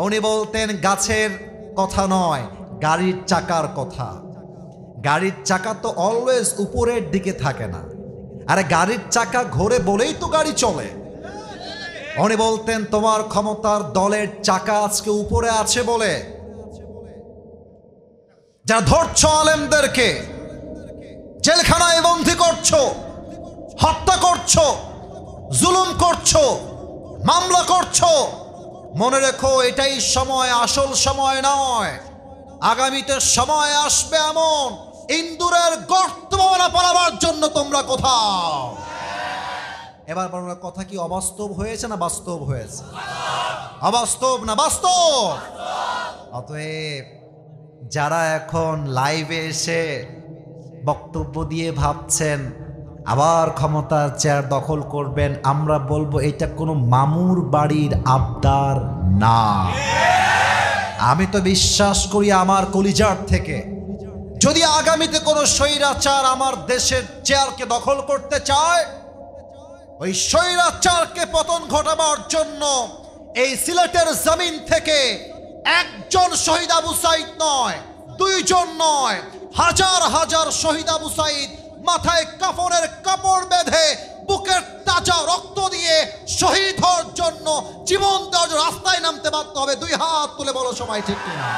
উনি বলতেন গাছের কথা নয়, গাড়ির চাকার কথা। গাড়ির চাকা তো অলওয়েজ উপরের দিকে থাকে না, আরে গাড়ির চাকা ঘোরে বলেই তো গাড়ি চলে। উনি বলতেন তোমার ক্ষমতার দলের চাকা আজকে উপরে আছে বলে যা ধরছো আলেমদেরকে, জেলখানায় বন্দী করছো, হত্যা করছো, জুলুম করছো, মামলা করছো, মনে রেখো এটাই সময়, আসল সময় নয়। আগামীতে সময় আসবে এমন, ইন্দুরের গর্ত পালাবার জন্য তোমরা কোথাও। এবার বলুন, কথা কি অবাস্তব হয়েছে না বাস্তব হয়েছে? অবাস্তব না বাস্তব? অতএব যারা এখন লাইভে এসে বক্তব্য দিয়ে ভাবছেন আবার ক্ষমতার চেয়ার দখল করবেন, আমরা বলবো এটা কোনো মামুর বাড়ির আবদার না। আমি তো বিশ্বাস করি আমার কলিজার থেকে, যদি আগামীতে কোনো স্বৈরাচার আমার দেশের চেয়ারকে দখল করতে চায়, ওই স্বৈরাচারকে পতন ঘটাবার জন্য এই সিলেটের জমিন থেকে একজন শহীদ আবু সাইদ নয়, 2 জন নয়, হাজার হাজার শহীদ আবু সাইদ মাথায় কাফনের কাপড় বেঁধে বুকের তাজা রক্ত দিয়ে শহীদ হওয়ার জন্য, জীবন দেওয়ার জন্য রাস্তায় নামতে বাধ্য হবে। দুই হাত তুলে বলো সবাই ঠিক কিনা?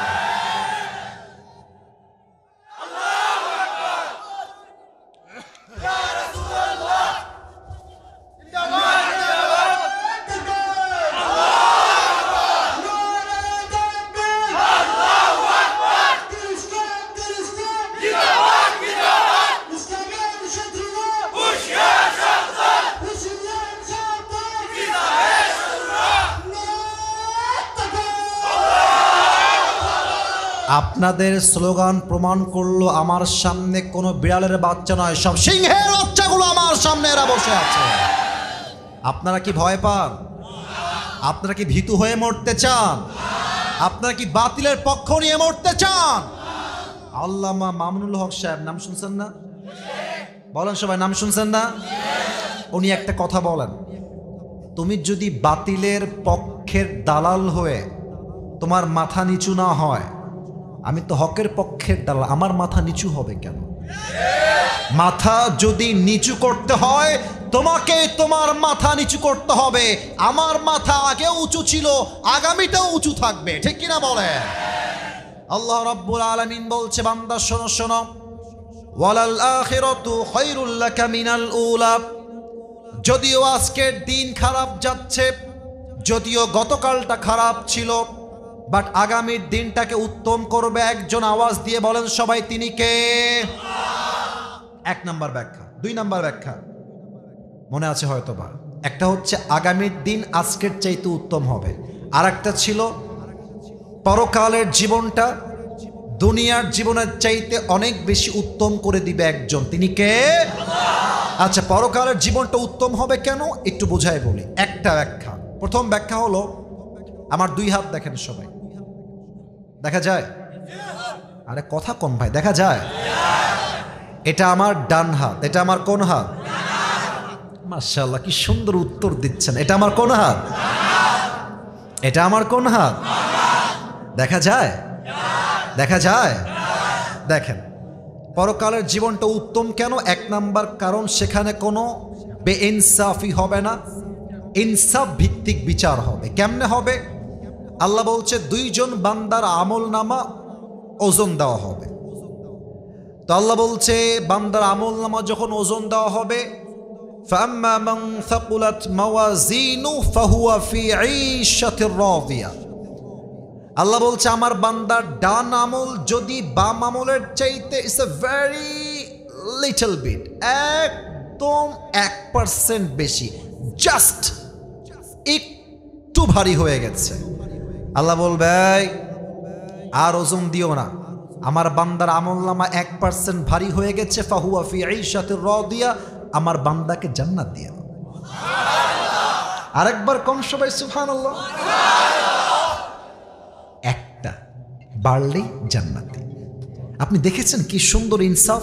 আপনাদের স্লোগান প্রমাণ করলো আমার সামনে কোনো বিড়ালের বাচ্চা নয়, সব সিংহের বাচ্চাগুলো আমার সামনে এরা বসে আছে। আপনারা কি ভয় পান? আপনারা কি ভীতু হয়ে মরতে চান? আপনারা কি বাতিলের পক্ষ নিয়ে মরতে চান? আল্লামা মামুনুল হক সাহেব নাম শুনছেন না? বলেন সবাই, নাম শুনছেন না? উনি একটা কথা বলেন, তুমি যদি বাতিলের পক্ষের দালাল হয়ে তোমার মাথা নিচু না হয়, আমি তো হকের পক্ষের দালাল, আমার মাথা নিচু হবে কেন? মাথা যদি নিচু করতে হয় তোমাকে তোমার মাথা নিচু করতে হবে। আমার মাথা আগে উঁচু ছিল, আগামীটাও উঁচু থাকবে, ঠিক কিনা বলে? আল্লাহ রাব্বুল আলামিন বলছে, বান্দা শোনো শোনো, ওয়ালাল আখিরাতু খায়রুল লাকা মিনাল উলা। যদিও আজকের দিন খারাপ যাচ্ছে, যদিও গতকালটা খারাপ ছিল, বাট আগামীর দিনটাকে উত্তম করবে একজন। আওয়াজ দিয়ে বলেন সবাই, তিনি কে? এক নাম্বার ব্যাখ্যা। দুই নাম্বার ব্যাখ্যা মনে আছে হয়তোবা, একটা হচ্ছে আগামীর দিন আজকের চাইতে উত্তম হবে, আর একটা ছিল পরকালের জীবনটা দুনিয়ার জীবনের চাইতে অনেক বেশি উত্তম করে দিবে একজন, তিনি কে? আচ্ছা, পরকালের জীবনটা উত্তম হবে কেন একটু বোঝায় বলি। একটা ব্যাখ্যা, প্রথম ব্যাখ্যা হলো, আমার দুই হাত দেখেন সবাই, দেখা যায়? আরে কথা কম ভাই, দেখা যায়? এটা আমার ডান হাত, এটা আমার কোন হাত? মাশাআল্লাহ, কি সুন্দর উত্তর দিচ্ছেন। এটা আমার কোন হাত? এটা আমার কোন হাত? দেখা যায়? দেখা যায়? দেখেন, পরকালের জীবনটা উত্তম কেন? এক নাম্বার কারণ, সেখানে কোনো বেইনসাফি হবে না, ইনসাফ ভিত্তিক বিচার হবে। কেমনে হবে? আল্লাহ বলছে, দুইজন বান্দার আমল নামা ওজন দেওয়া হবে। তো আল্লাহ বলছে, বান্দার আমল নামা যখন ওজন দেওয়া হবে, ফাম্মা মান সাকুলাত মাওয়াজিনু ফাহুয়া ফি ঈশাতির রাদিয়া। আল্লাহ বলছে, আমার বান্দার ডান আমল যদি বাম আমলের চাইতে it's a very little bit, একদম 1% বেশি, জাস্ট একটু ভারী হয়ে গেছে, আল্লাহ বলবে আর ওজন দিও না, আমার বান্দার আমলনামা 1% ভারী হয়ে গেছে, ফাহুয়া ফি ঈশাতির রাদিয়া, আমার বান্দাকে জান্নাত দিয়ে দাও। আরেকবার কোন সবাই সুবহানাল্লাহ। একটা বাড়লেই জান্নাতি। আপনি দেখেছেন কি সুন্দর ইনসাফ?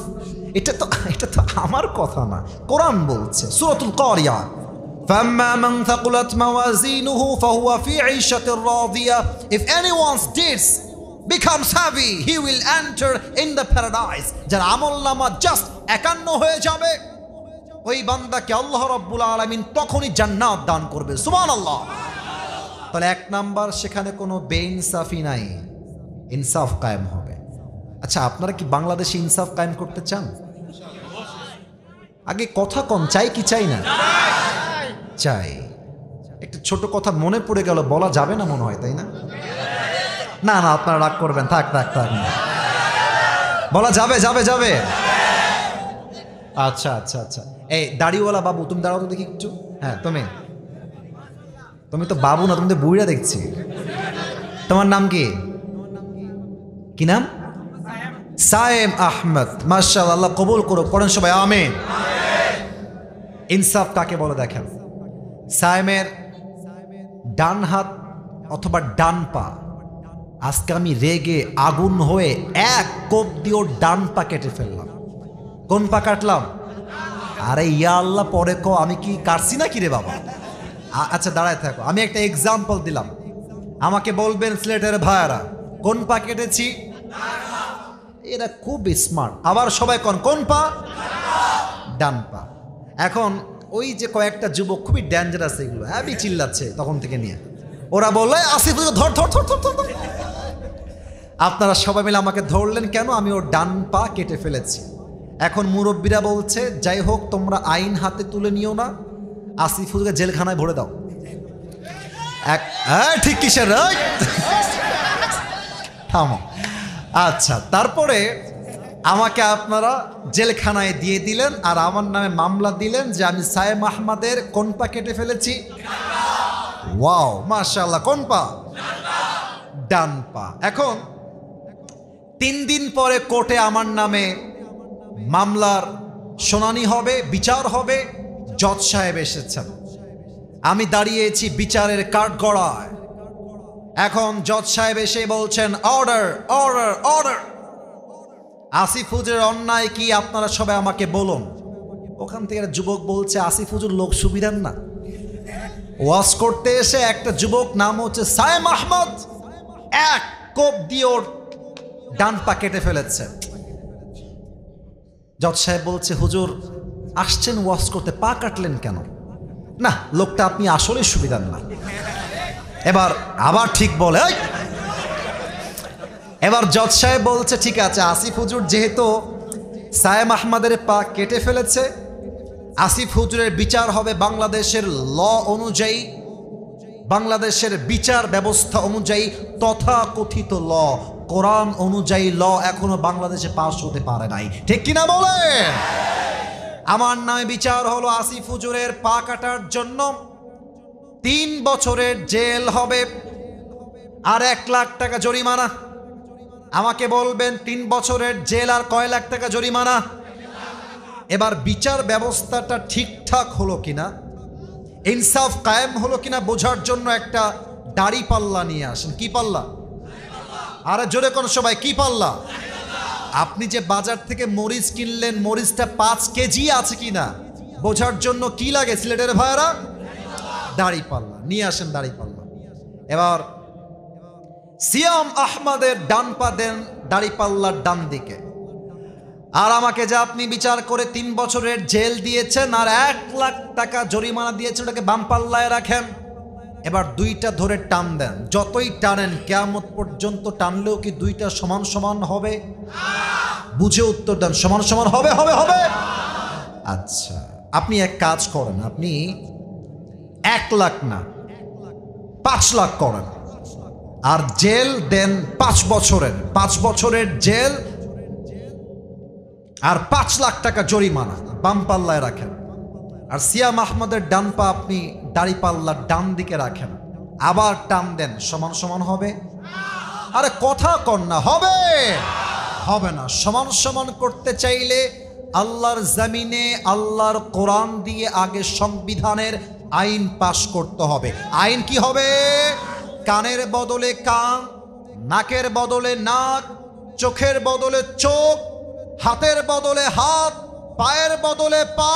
এটা তো আমার কথা না, কোরআন বলছে, সূরাতুল কারিয়া, فَأَمَّا مَنْ ثَقُلَتْ مَوَازِينُهُ فَهُوَ فِي عِيشَةٍ رَاضِيَةٍ. If anyone's deeds becomes heavy, he will enter in the paradise. যার আমলনামা জাস্ট 51 হয়ে যাবে, ওই বান্দাকে আল্লাহ রাব্বুল আলামিন তখনই জান্নাত দান করবে। সুবহানাল্লাহ। তাহলে এক নাম্বার, সেখানে কোনো বেইনসাফি নাই, ইনসাফ কায়েম হবে। আচ্ছা, আপনারা কি বাংলাদেশে ইনসাফ কায়েম করতে চান? আগে কথা কম, চাই কি চাই না? চাই। একটা ছোট কথা মনে পড়ে গেল, বলা যাবে না মনে হয়, তাই না? না না, আপনারা রাগ করবেন, থাক থাক থাক, বলা যাবে যাবে যাবে। আচ্ছা আচ্ছা আচ্ছা, এই দাড়িওয়ালা বাবু, তুমি দাঁড়াও তো দেখি একটু। হ্যাঁ, তুমি তো বাবু না, তুমি তো বুড়িরা দেখছি। তোমার নাম কি? কি নাম? সায়েম আহমদ। মাশাআল্লাহ, আল্লাহ কবুল করো, পড়েন সবাই আমিন। ইনসাফ কাকে বলে দেখেন, সায়েমের ডান হাত অথবা ডান পা, আজকে আমি রেগে আগুন হয়ে এক কোপ দিয়ে ওর ডান পা কেটে ফেললাম। কোন পা কাটলাম? আরে ইয়া আল্লাহ, পরে কো আমি কি কাটছি না কি রে বাবা? আচ্ছা দাঁড়ায় থাকো, আমি একটা এক্সাম্পল দিলাম, আমাকে বলবেন সিলেটের ভাইয়ারা কোন পা কেটেছি? এরা খুব স্মার্ট। আবার সবাই কোন পা? ডান পা। এখন ওই যে কয়েকটা যুবক খুবই ডেঞ্জারাস, এগুলো হ্যাবি চিল্লাচ্ছে তখন থেকে নিয়ে। ওরা বললো আসিফ হুজুর ধর ধর ধর ধর ধর। আপনারা সবাই মিলে আমাকে ধরলেন কেন? আমি ওর ডান পা কেটে ফেলেছি। এখন মুরব্বীরা বলছে যাই হোক তোমরা আইন হাতে তুলে নিও না, আসিফ হুজুরকে জেলখানায় ভরে দাও। ঠিক কিসের থামো। আচ্ছা, তারপরে আমাকে আপনারা জেলখানায় দিয়ে দিলেন আর আমার নামে মামলা দিলেন যে আমি সায়েম আহমদের কোন পা কেটে ফেলেছি। ওয়াও মাশাআল্লাহ, কোন পা? ডান পা। এখন 3 দিন পরে কোর্টে আমার নামে মামলার শুনানি হবে, বিচার হবে। জজ সাহেব এসেছেন, আমি দাঁড়িয়েছি বিচারের কাঠগড়ায়। এখন জজ সাহেব এসে বলছেন অর্ডার অর্ডার অর্ডার। আসিফ হুজুরের অন্যায় কি আপনারা সবাই আমাকে বলুন। ওখান থেকে একটা যুবক বলছে আসিফ হুজুর লোক সুবিধার না, ওয়াজ করতে এসে একটা যুবক নাম হচ্ছে সায়েম আহমদ এক কোপ দিয়ে ওর ডান পা কেটে ফেলেছে। জজ সাহেব বলছে হুজুর আসছেন ওয়াজ করতে, পা কাটলেন কেন? না, লোকটা আপনি আসলে সুবিধার না। এবার আবার ঠিক বলে। এবার জজ সাহেব বলছে ঠিক আছে, আসিফ হুজুর যেহেতু সায়েম আহমদের পা কেটে ফেলেছে, আসিফ হুজুরের বিচার হবে বাংলাদেশের ল অনুযায়ী, বাংলাদেশের বিচার ব্যবস্থা অনুযায়ী, তথাকথিত ল কোরআন অনুযায়ী ল এখনো বাংলাদেশে পাশ হতে পারে নাই। ঠিক কিনা বলে? আমার নামে বিচার হলো আসিফ হুজুরের পা কাটার জন্য 3 বছরের জেল হবে আর 1 লাখ টাকা জরিমানা। আমাকে বলবেন 3 বছরের জেল আর কয় লাখ টাকা জরিমানা? এবার বিচার ব্যবস্থাটা ঠিকঠাক হলো কিনা, ইনসাফ কায়েম হলো কিনা বোঝার জন্য একটা দাড়ি পাল্লা নিয়ে আসেন। কি পাল্লা? আরে জোরে কোন সবাই, কি পাল্লা? আপনি যে বাজার থেকে মরিচ কিনলেন, মরিচটা 5 কেজি আছে কিনা বোঝার জন্য কি লাগে সিলেটের ভাইরা? দাড়ি পাল্লা নিয়ে আসেন, দাড়ি পাল্লা। এবার সিয়াম আহমদের ডান পা দেন দাড়ি পাল্লার ডান দিকে, আর আমাকে যা আপনি বিচার করে 3 বছরের জেল দিয়েছেন আর 1 লাখ টাকা জরিমানা দিয়েছেন, ওটাকে বাম পাল্লায় রাখেন। এবার 2টা ধরে টান দেন, যতই টানেন কিয়ামত পর্যন্ত টানলেও কি 2টা সমান সমান হবে? বুঝে উত্তর দেন, সমান সমান হবে হবে হবে। আচ্ছা, আপনি এক কাজ করেন, আপনি 1 লাখ না 5 লাখ করেন আর জেল দেন 5 বছরের, 5 বছরের জেল আর 5 লাখ টাকা জরিমানা বাম পাল্লায় রাখেন। আর সিয়াম আহমদের ডান পা আপনি দাড়ি পাল্লার ডান দিকে রাখেন, আবার টান দেন, সমান সমান হবে? আরে কথা কন না, হবে হবে না। সমান সমান করতে চাইলে আল্লাহর জমিনে আল্লাহর কোরআন দিয়ে আগে সংবিধানের আইন পাশ করতে হবে। আইন কি হবে? কানের বদলে কান, নাকের বদলে নাক, চোখের বদলে চোখ, হাতের বদলে হাত, পায়ের বদলে পা,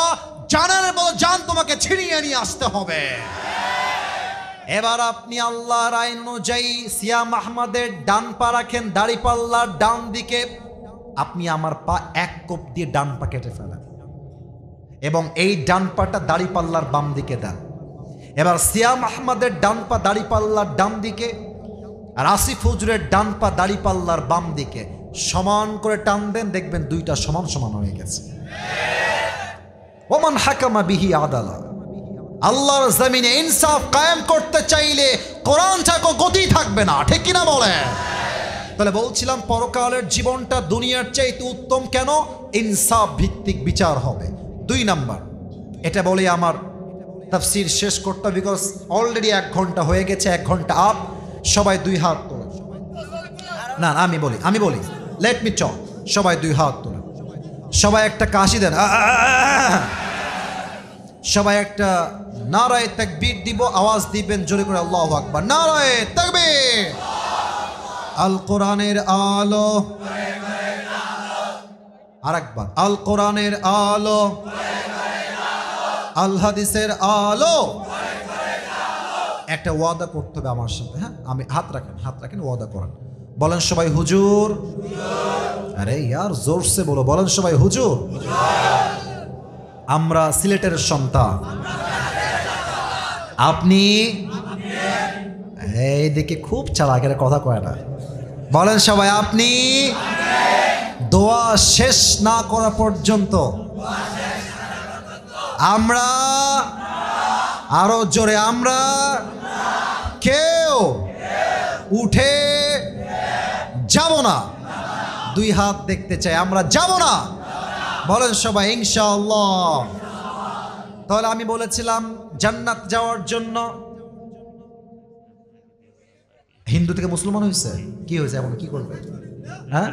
জানের বদলে জান তোমাকে ছিনিয়ে নিয়ে আসতে হবে। এবার আপনি আল্লাহর আইন অনুযায়ী সিয়াম আহমদের ডান পা রাখেন দাড়ি পাল্লার ডান দিকে, আপনি আমার পা 1 কোপ দিয়ে ডান পা কেটে ফেলেন এবং এই ডান পাটা দাড়ি পাল্লার বাম দিকে দেন। এবার সিয়াম আহমদের ডান পা দাড়ি পাল্লার ডান দিকে আর আসিফ হুজুরের ডান পা দাড়ি পাল্লার বাম দিকে সমান করে টান দেন, দেখবেন 2টা সমান সমান হয়ে গেছে। ওমান হাকামা বিহি আদালা। আল্লাহর জমিনে ইনসাফ কায়েম করতে চাইলে কোরআন ছাড়া গতি থাকবে না। ঠিক কিনা বলে? তাহলে বলছিলাম পরকালের জীবনটা দুনিয়ার চাইতে উত্তম কেন? ইনসাফ ভিত্তিক বিচার হবে। 2 নাম্বার, এটা বলে আমার তাফসীর শেষ করতে, বিকজ অলরেডি 1 ঘন্টা হয়ে গেছে, 1 ঘন্টা আপ। সবাই 2 হাত তোলেন। না আমি বলি লেট মি টক। সবাই 2 হাত তোলেন, সবাই একটা কাশি দেন, সবাই একটা নারায়ে তাকবীর দিব, আওয়াজ দিবেন জোরে করে আল্লাহু আকবার। নারায়ে তাকবীর। আল কোরআনের আলো, আরেকবার আল কোরআনের আলো, আল হাদিসের আলো। একটা ওয়াদা করতে হবে আমার সাথে, হ্যাঁ? আমি হাত রাখেন, ওয়াদা করেন। বলেন সবাই হুজুর। আরে ইয়ার জোরসে বলো, বলেন সবাই হুজুর। আমরা সিলেটের সন্তান। আপনি এইদিকে খুব চালাকের কথা কয় না, বলেন সবাই আপনি। দোয়া শেষ না করা পর্যন্ত আমরা, আরো জোরে আমরা কেউ উঠে যাব না। দুই হাত দেখতে চাই, আমরা যাব না, বলেন সবাই ইনশাআল্লাহ। তাহলে আমি বলেছিলাম জান্নাত যাওয়ার জন্য হিন্দু থেকে মুসলমান হয়েছে, কি হয়েছে এখন কি করবে? হ্যাঁ,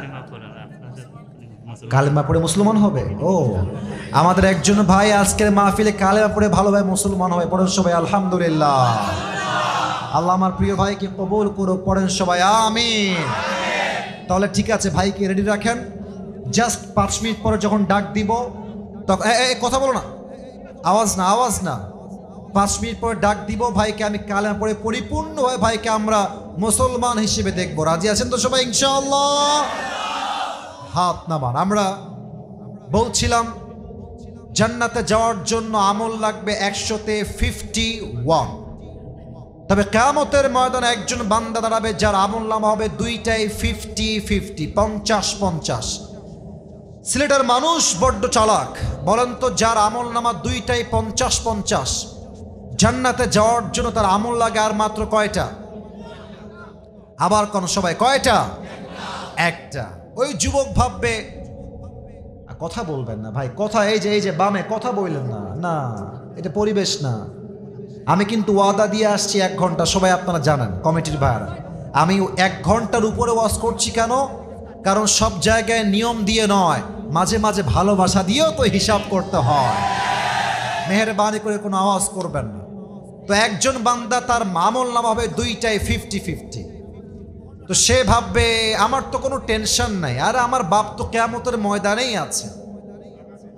কালেমা পড়ে মুসলমান হবে। ও আমাদের একজন ভাই আজকের মাহফিলে কালেমা পড়ে ভালো ভাই মুসলমান হবে, পড়েন সবাই আলহামদুলিল্লাহ। আল্লাহ আমার প্রিয় ভাইকে কবুল করুক, পড়েন সবাই আমিন। তাহলে ঠিক আছে, ভাইকে রেডি রাখেন। জাস্ট 5 মিনিট পরে যখন ডাক দিব তখন কথা বলো না, আওয়াজ না, আওয়াজ না। 5 মিনিট পরে ডাক দিব, ভাইকে আমি কালেমা পড়ে পরিপূর্ণভাবে ভাইকে আমরা মুসলমান হিসেবে দেখবো। রাজি আছেন তো সবাই ইনশাআল্লাহ? হাত নামান। আমরা বলছিলাম জান্নাতে যাওয়ার জন্য আমল লাগবে 100-তে 51। তবে কিয়ামতের ময়দানে একজন বান্দা দাঁড়াবে যার আমল নামা হবে দুইটাই 50-50, 50-50। সিলেটের মানুষ বড্ড চালাক, বলেন তো যার আমল নামা দুইটাই 50-50 জান্নাতে যাওয়ার জন্য তার আমল লাগে আর মাত্র কয়টা? আবার কোন সবাই কয়টা? একটা। ওই যুবক ভাববে, কথা বলবেন না ভাই, কথা এই যে বামে কথা বললেন না, না এটা পরিবেশ না। আমি কিন্তু ওয়াদা দিয়ে আসছি 1 ঘন্টা, সবাই আপনারা জানেন কমিটির ভাইরা। আমি 1 ঘন্টার উপরে ওয়াজ করছি কেন? কারণ সব জায়গায় নিয়ম দিয়ে নয়, মাঝে মাঝে ভালোবাসা দিয়েও তো হিসাব করতে হয়। মেহেরবানি করে কোনো আওয়াজ করবেন না। তো একজন বান্দা তার আমল নামা হবে দুইটাই 50-50। তো সে ভাববে আমার তো কোনো টেনশন নাই, আর আমার বাপ তো কিয়ামতের ময়দানেই আছে।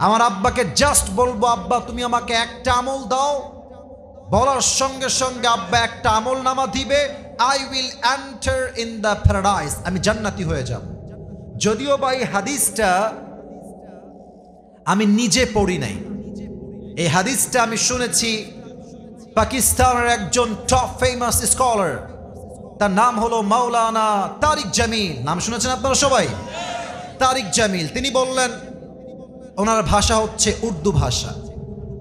আমার আব্বাকে জাস্ট বলবো, আব্বা তুমি আমাকে একটা আমল দাও, বলার সঙ্গে সঙ্গে আব্বা একটা আমল নামা দিবে, I will enter in the paradise, আমি জান্নাতি হয়ে যাব। যদিও বা এই হাদিসটা আমি নিজে পড়ি নাই, এই হাদিসটা আমি শুনেছি পাকিস্তানের একজন টপ ফেমাস স্কলার, তার নাম হলো মাওলানা তারিক জামিল। নাম শুনেছেন আপনারা সবাই? তারিক জামিল। তিনি বললেন, ওনার ভাষা হচ্ছে উর্দু ভাষা।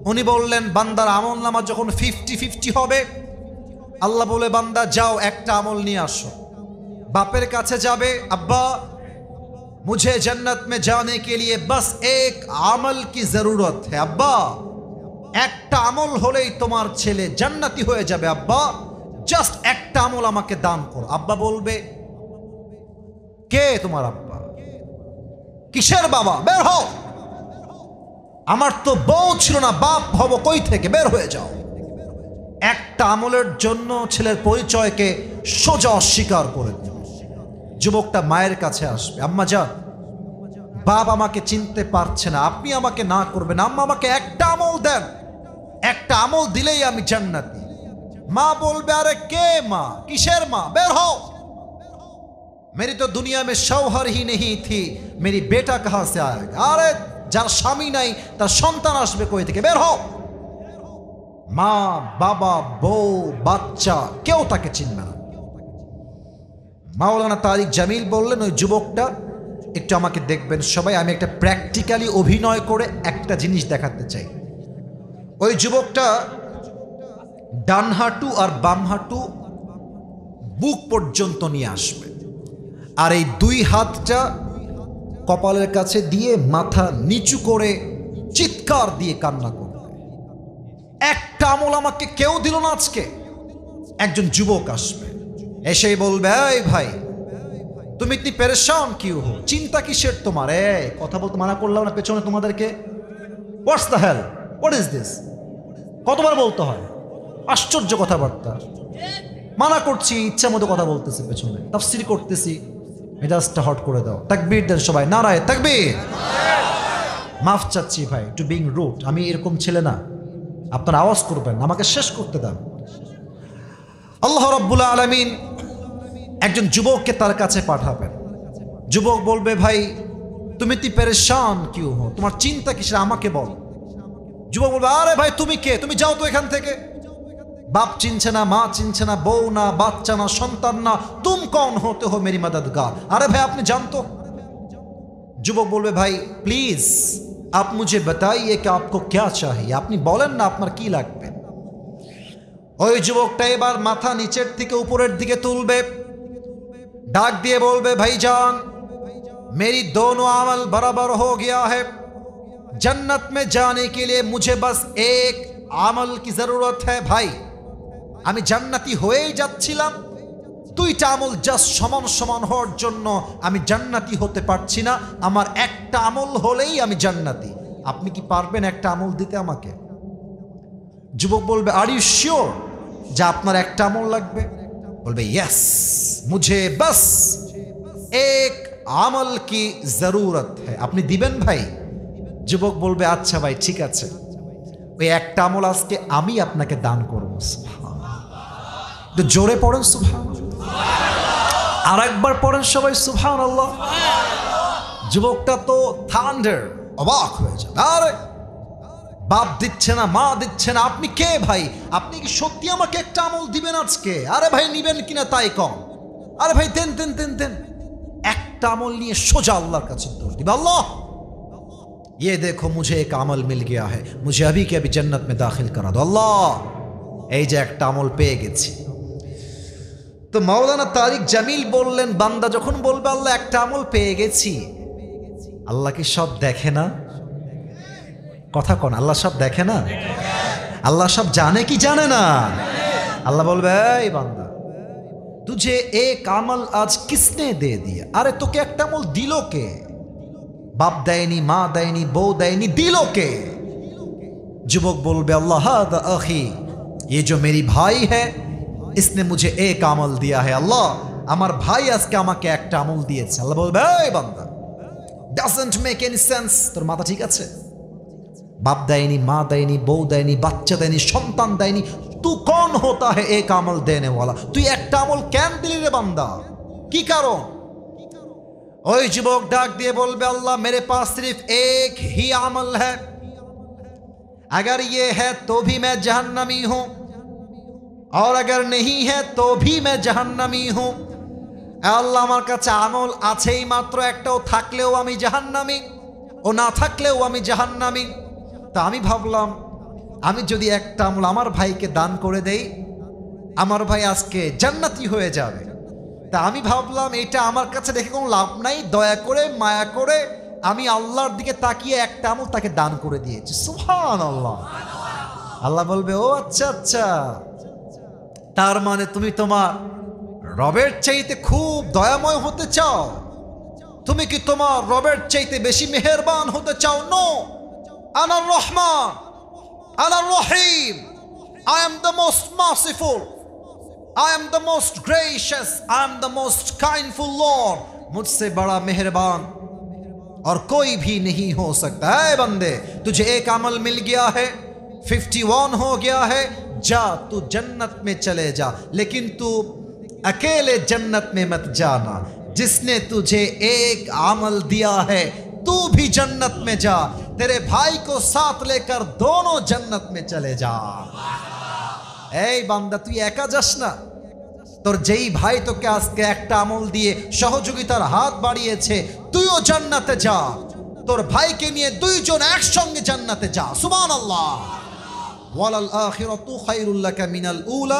উনি বললেন বান্দার আমল নামা যখন 50-50 হবে, আল্লাহ বলে বান্দা যাও একটা আমল নিয়ে আসো। বাপের কাছে যাবে, আব্বা मुझे जन्नत में जाने के लिए बस एक আমল की जरूरत है আব্বা, একটা আমল হলেই তোমার ছেলে জান্নাতি হয়ে যাবে আব্বা, জাস্ট একটা আমল আমাকে দান করো। আব্বা বলবে কে তোমার আব্বা? কিসের বাবা? বের হও, আমার তো বউ ছিল না, বাপ হব কই থেকে, বের হয়ে যাও। একটা আমলের জন্য ছেলের পরিচয়কে সোজা অস্বীকার করে দেবে। যুবকটা মায়ের কাছে আসবে, আম্মা যান, বাপ আমাকে চিনতে পারছে না, আপনি আমাকে না করবেন, আম্মা আমাকে একটা আমল দেন, একটা আমল দিলেই আমি জান্নাতি। মা বলবে আরে কে মা? কিসের মা? বের হও, मेरी तो दुनिया में शौहर ही नहीं थी, मेरी बेटा कहां से आएगा? আরে যার স্বামী নাই তার সন্তান আসবে কই থেকে, বের হও। মা বাবা বউ বাচ্চা কেউ তাকে চিনবে না। মাওলানা তারিক জামিল বললেন, ওই যুবকটা একটু আমাকে দেখবেন সবাই, আমি একটা প্র্যাকটিক্যালি অভিনয় করে একটা জিনিস দেখাতে চাই। ওই যুবকটা ডান হাঁটু আর বাম হাঁটু বুক পর্যন্ত নিয়ে আসবে, আর এই 2 হাতটা কপালের কাছে দিয়ে মাথা নিচু করে চিৎকার দিয়ে কান্না করবে, একটা আমল আমাকে কেউ দিল না আজকে। একজন যুবক আসবে, এসেই বলবে এই ভাই তুমি ইতনি পেরেশান কিউ হো, চিন্তা কিসের তোমার? কথা বলতে মানা করলাম না পেছনে তোমাদেরকে? What's the hell, what is this? কতবার বলতে হয়? আশ্চর্য কথাবার্তা। মানা করছি, ইচ্ছা মতো কথা বলতেছি, পেছনে তাফসীর করতেছি, মেজাজটা হট করে দাও। তাকবীর দেন সবাই, নারায়ে তাকবীর। মাফ চাচ্ছি ভাই, টু বিং রুড, আমি এরকম ছেলে না, আপনারা আওয়াজ করবেন, আমাকে শেষ করতে দেন। আল্লাহ রাব্বুল আলামিন একজন যুবককে তার কাছে পাঠাবেন। যুবক বলবে ভাই তুমি পেরেশান কিউ হো, তোমার চিন্তা কিসের, আমাকে বল। যুবক বলবে, আরে ভাই তুমি কে, তুমি যাও তো এখান থেকে। বাপ চিনছে না, মা চিনছে না, বউ না, বাচ্চা না, সন্তান না, তুম কौन होते हो मेरी मददगार, আরে ভাই আপনি জানতো। যুবক বলবে, ভাই প্লিজ आप मुझे बताइए कि आपको क्या चाहिए, আপনি বলেন না আপনার কি লাগবে। ওই যুবকটা এবার মাথা নিচের থেকে উপরের দিকে তুলবে, ডাক দিয়ে বলবে, ভাইজান मेरी दोनों अमल बराबर हो गया है, जन्नत में जाने के लिए मुझे बस एक अमल की जरूरत है। भाई আমি জান্নাতি হয়েই যাচ্ছিলাম, দুইটা আমল জাস্ট সমান সমান হওয়ার জন্য আমি জান্নাতি হতে পারছি না, আমার একটা আমল হলেই আমি জান্নাতি। আপনি কি পারবেন একটা আমল দিতে আমাকে? যুবক বলবে, আর ইউ শিওর যে আপনার একটা আমল লাগবে? বলবে, ইয়েস মুঝে বাস এক আমল কি জরুরত है, আপনি দিবেন ভাই? যুবক বলবে, আচ্ছা ভাই ঠিক আছে, ওই একটা আমল আজকে আমি আপনাকে দান করবো। একটু জোরে পড়েন সুবহানাল্লাহ, আর একবার পড়েন সবাই সুবহানাল্লাহ। যুবকটা তো থান্ডার, অবাক হয়ে যায়, আরে বাপ দিচ্ছে না, মা দিচ্ছে না, আপনি কে ভাই? আপনি কি সত্যি আমাকে একটা আমল দিবেন আজকে? আরে ভাই নিবেন কিনা তাই কম, আরে ভাই দেন দেন দেন দেন। একটা আমল নিয়ে সোজা আল্লাহর কাছে দৌড় দিবে, আল্লাহ ये देखो मुझे एक अमल मिल गया है, मुझे अभी के अभी जन्नत में दाखिल करा दो अल्लाह। এই যে একটা আমল পেয়ে গেছি। তো মাওলানা তারিক জামিল বললেন, বান্দা যখন বলবে আল্লাহ একটা আমল পেয়ে গেছি, আল্লাহ কি সব দেখে না? কথা কোন, আল্লাহ সব দেখে না? আল্লাহ সব জানে কি জানে না? আল্লাহ বলবে, এই বান্দা তুঝে এক আমল আজ কিসনে দে দিয়া, আরে তোকে একটা আমল দিল কে? বাপ দেয়নি, মা দেয়নি, বউ দেয়নি, দিল কে? যুবক বলবে, अल्लाह हादा अखी, ये जो मेरी भाई है इसने मुझे एक अमल दिया है, अल्लाह আমার ভাই আজকে আমাকে একটা আমল দিয়েছে। আল্লাহ বলবে, এই বান্দা doesn't make any sense, তোর মাথা ঠিক আছে? বাপ দেয়নি, মা দেয়নি, বউ দেয়নি, বাচ্চা দেয়নি, সন্তান দেয়নি, तू कौन होता है एक अमल देने वाला, তুই একটা আমল কেন দিলি রে বান্দা, কি কারণ? ওই যুবক ডাক দিয়ে বলবে, अल्लाह मेरे पास सिर्फ एक ही अमल है, अगर ये है तो भी मैं जहन्नमी हूं और अगर नहीं है तो भी मैं जहन्नमी हूं। আল্লাহ আমার কাছে আমল আছেই মাত্র একটা, ও থাকলেও আমি জাহান্নামী, ও না থাকলেও আমি জাহান্নামী। তা আমি ভাবলাম আমি যদি একটা আমল আমার ভাইকে দান করে দেই, আমার ভাই আজকে জান্নাতি হয়ে যাবে। তা আমি ভাবলাম এটা আমার কাছে দেখে কোনো লাভ নাই, দয়া করে মায়া করে আমি আল্লাহর দিকে তাকিয়ে একটা আমল তাকে দান করে দিয়েছি। সুবহানাল্লাহ। আল্লাহ বলবে, ও আচ্ছা আচ্ছা, তার মানে তুমি তোমার রবের চাইতে খুব দয়াময় হতে চাও? তুমি কি তোমার রবের চাইতে বেশি মেহেরবান হতে চাও? নো, আনার রহমান, আনার রহিম, I am the most merciful, I am the most gracious, I am the most kindful Lord, मुझसे बड़ा मेहरबान और कोई भी नहीं हो सकता है। बंदे तुझे एक अमल मिल गया है, 51 हो गया है, जा तू जन्नत में चले जा, लेकिन तू अकेले जन्नत में मत जाना, जिसने तुझे एक अमल दिया है तू भी जन्नत में जा, तेरे भाई को साथ लेकर दोनों जन्नत में चले जा। এই বান্দা তুই একা যাস না, তোর যেই ভাই তোকে আজকে একটা আমল দিয়ে সহযোগিতার হাত বাড়িয়েছে, তুইও জান্নাতে যা, তোর ভাইকে নিয়ে দুইজন একসঙ্গে জান্নাতে যা। সুবহানাল্লাহ। ওয়ালাল আখিরাতু খায়রুল লাকা মিনাল উলা।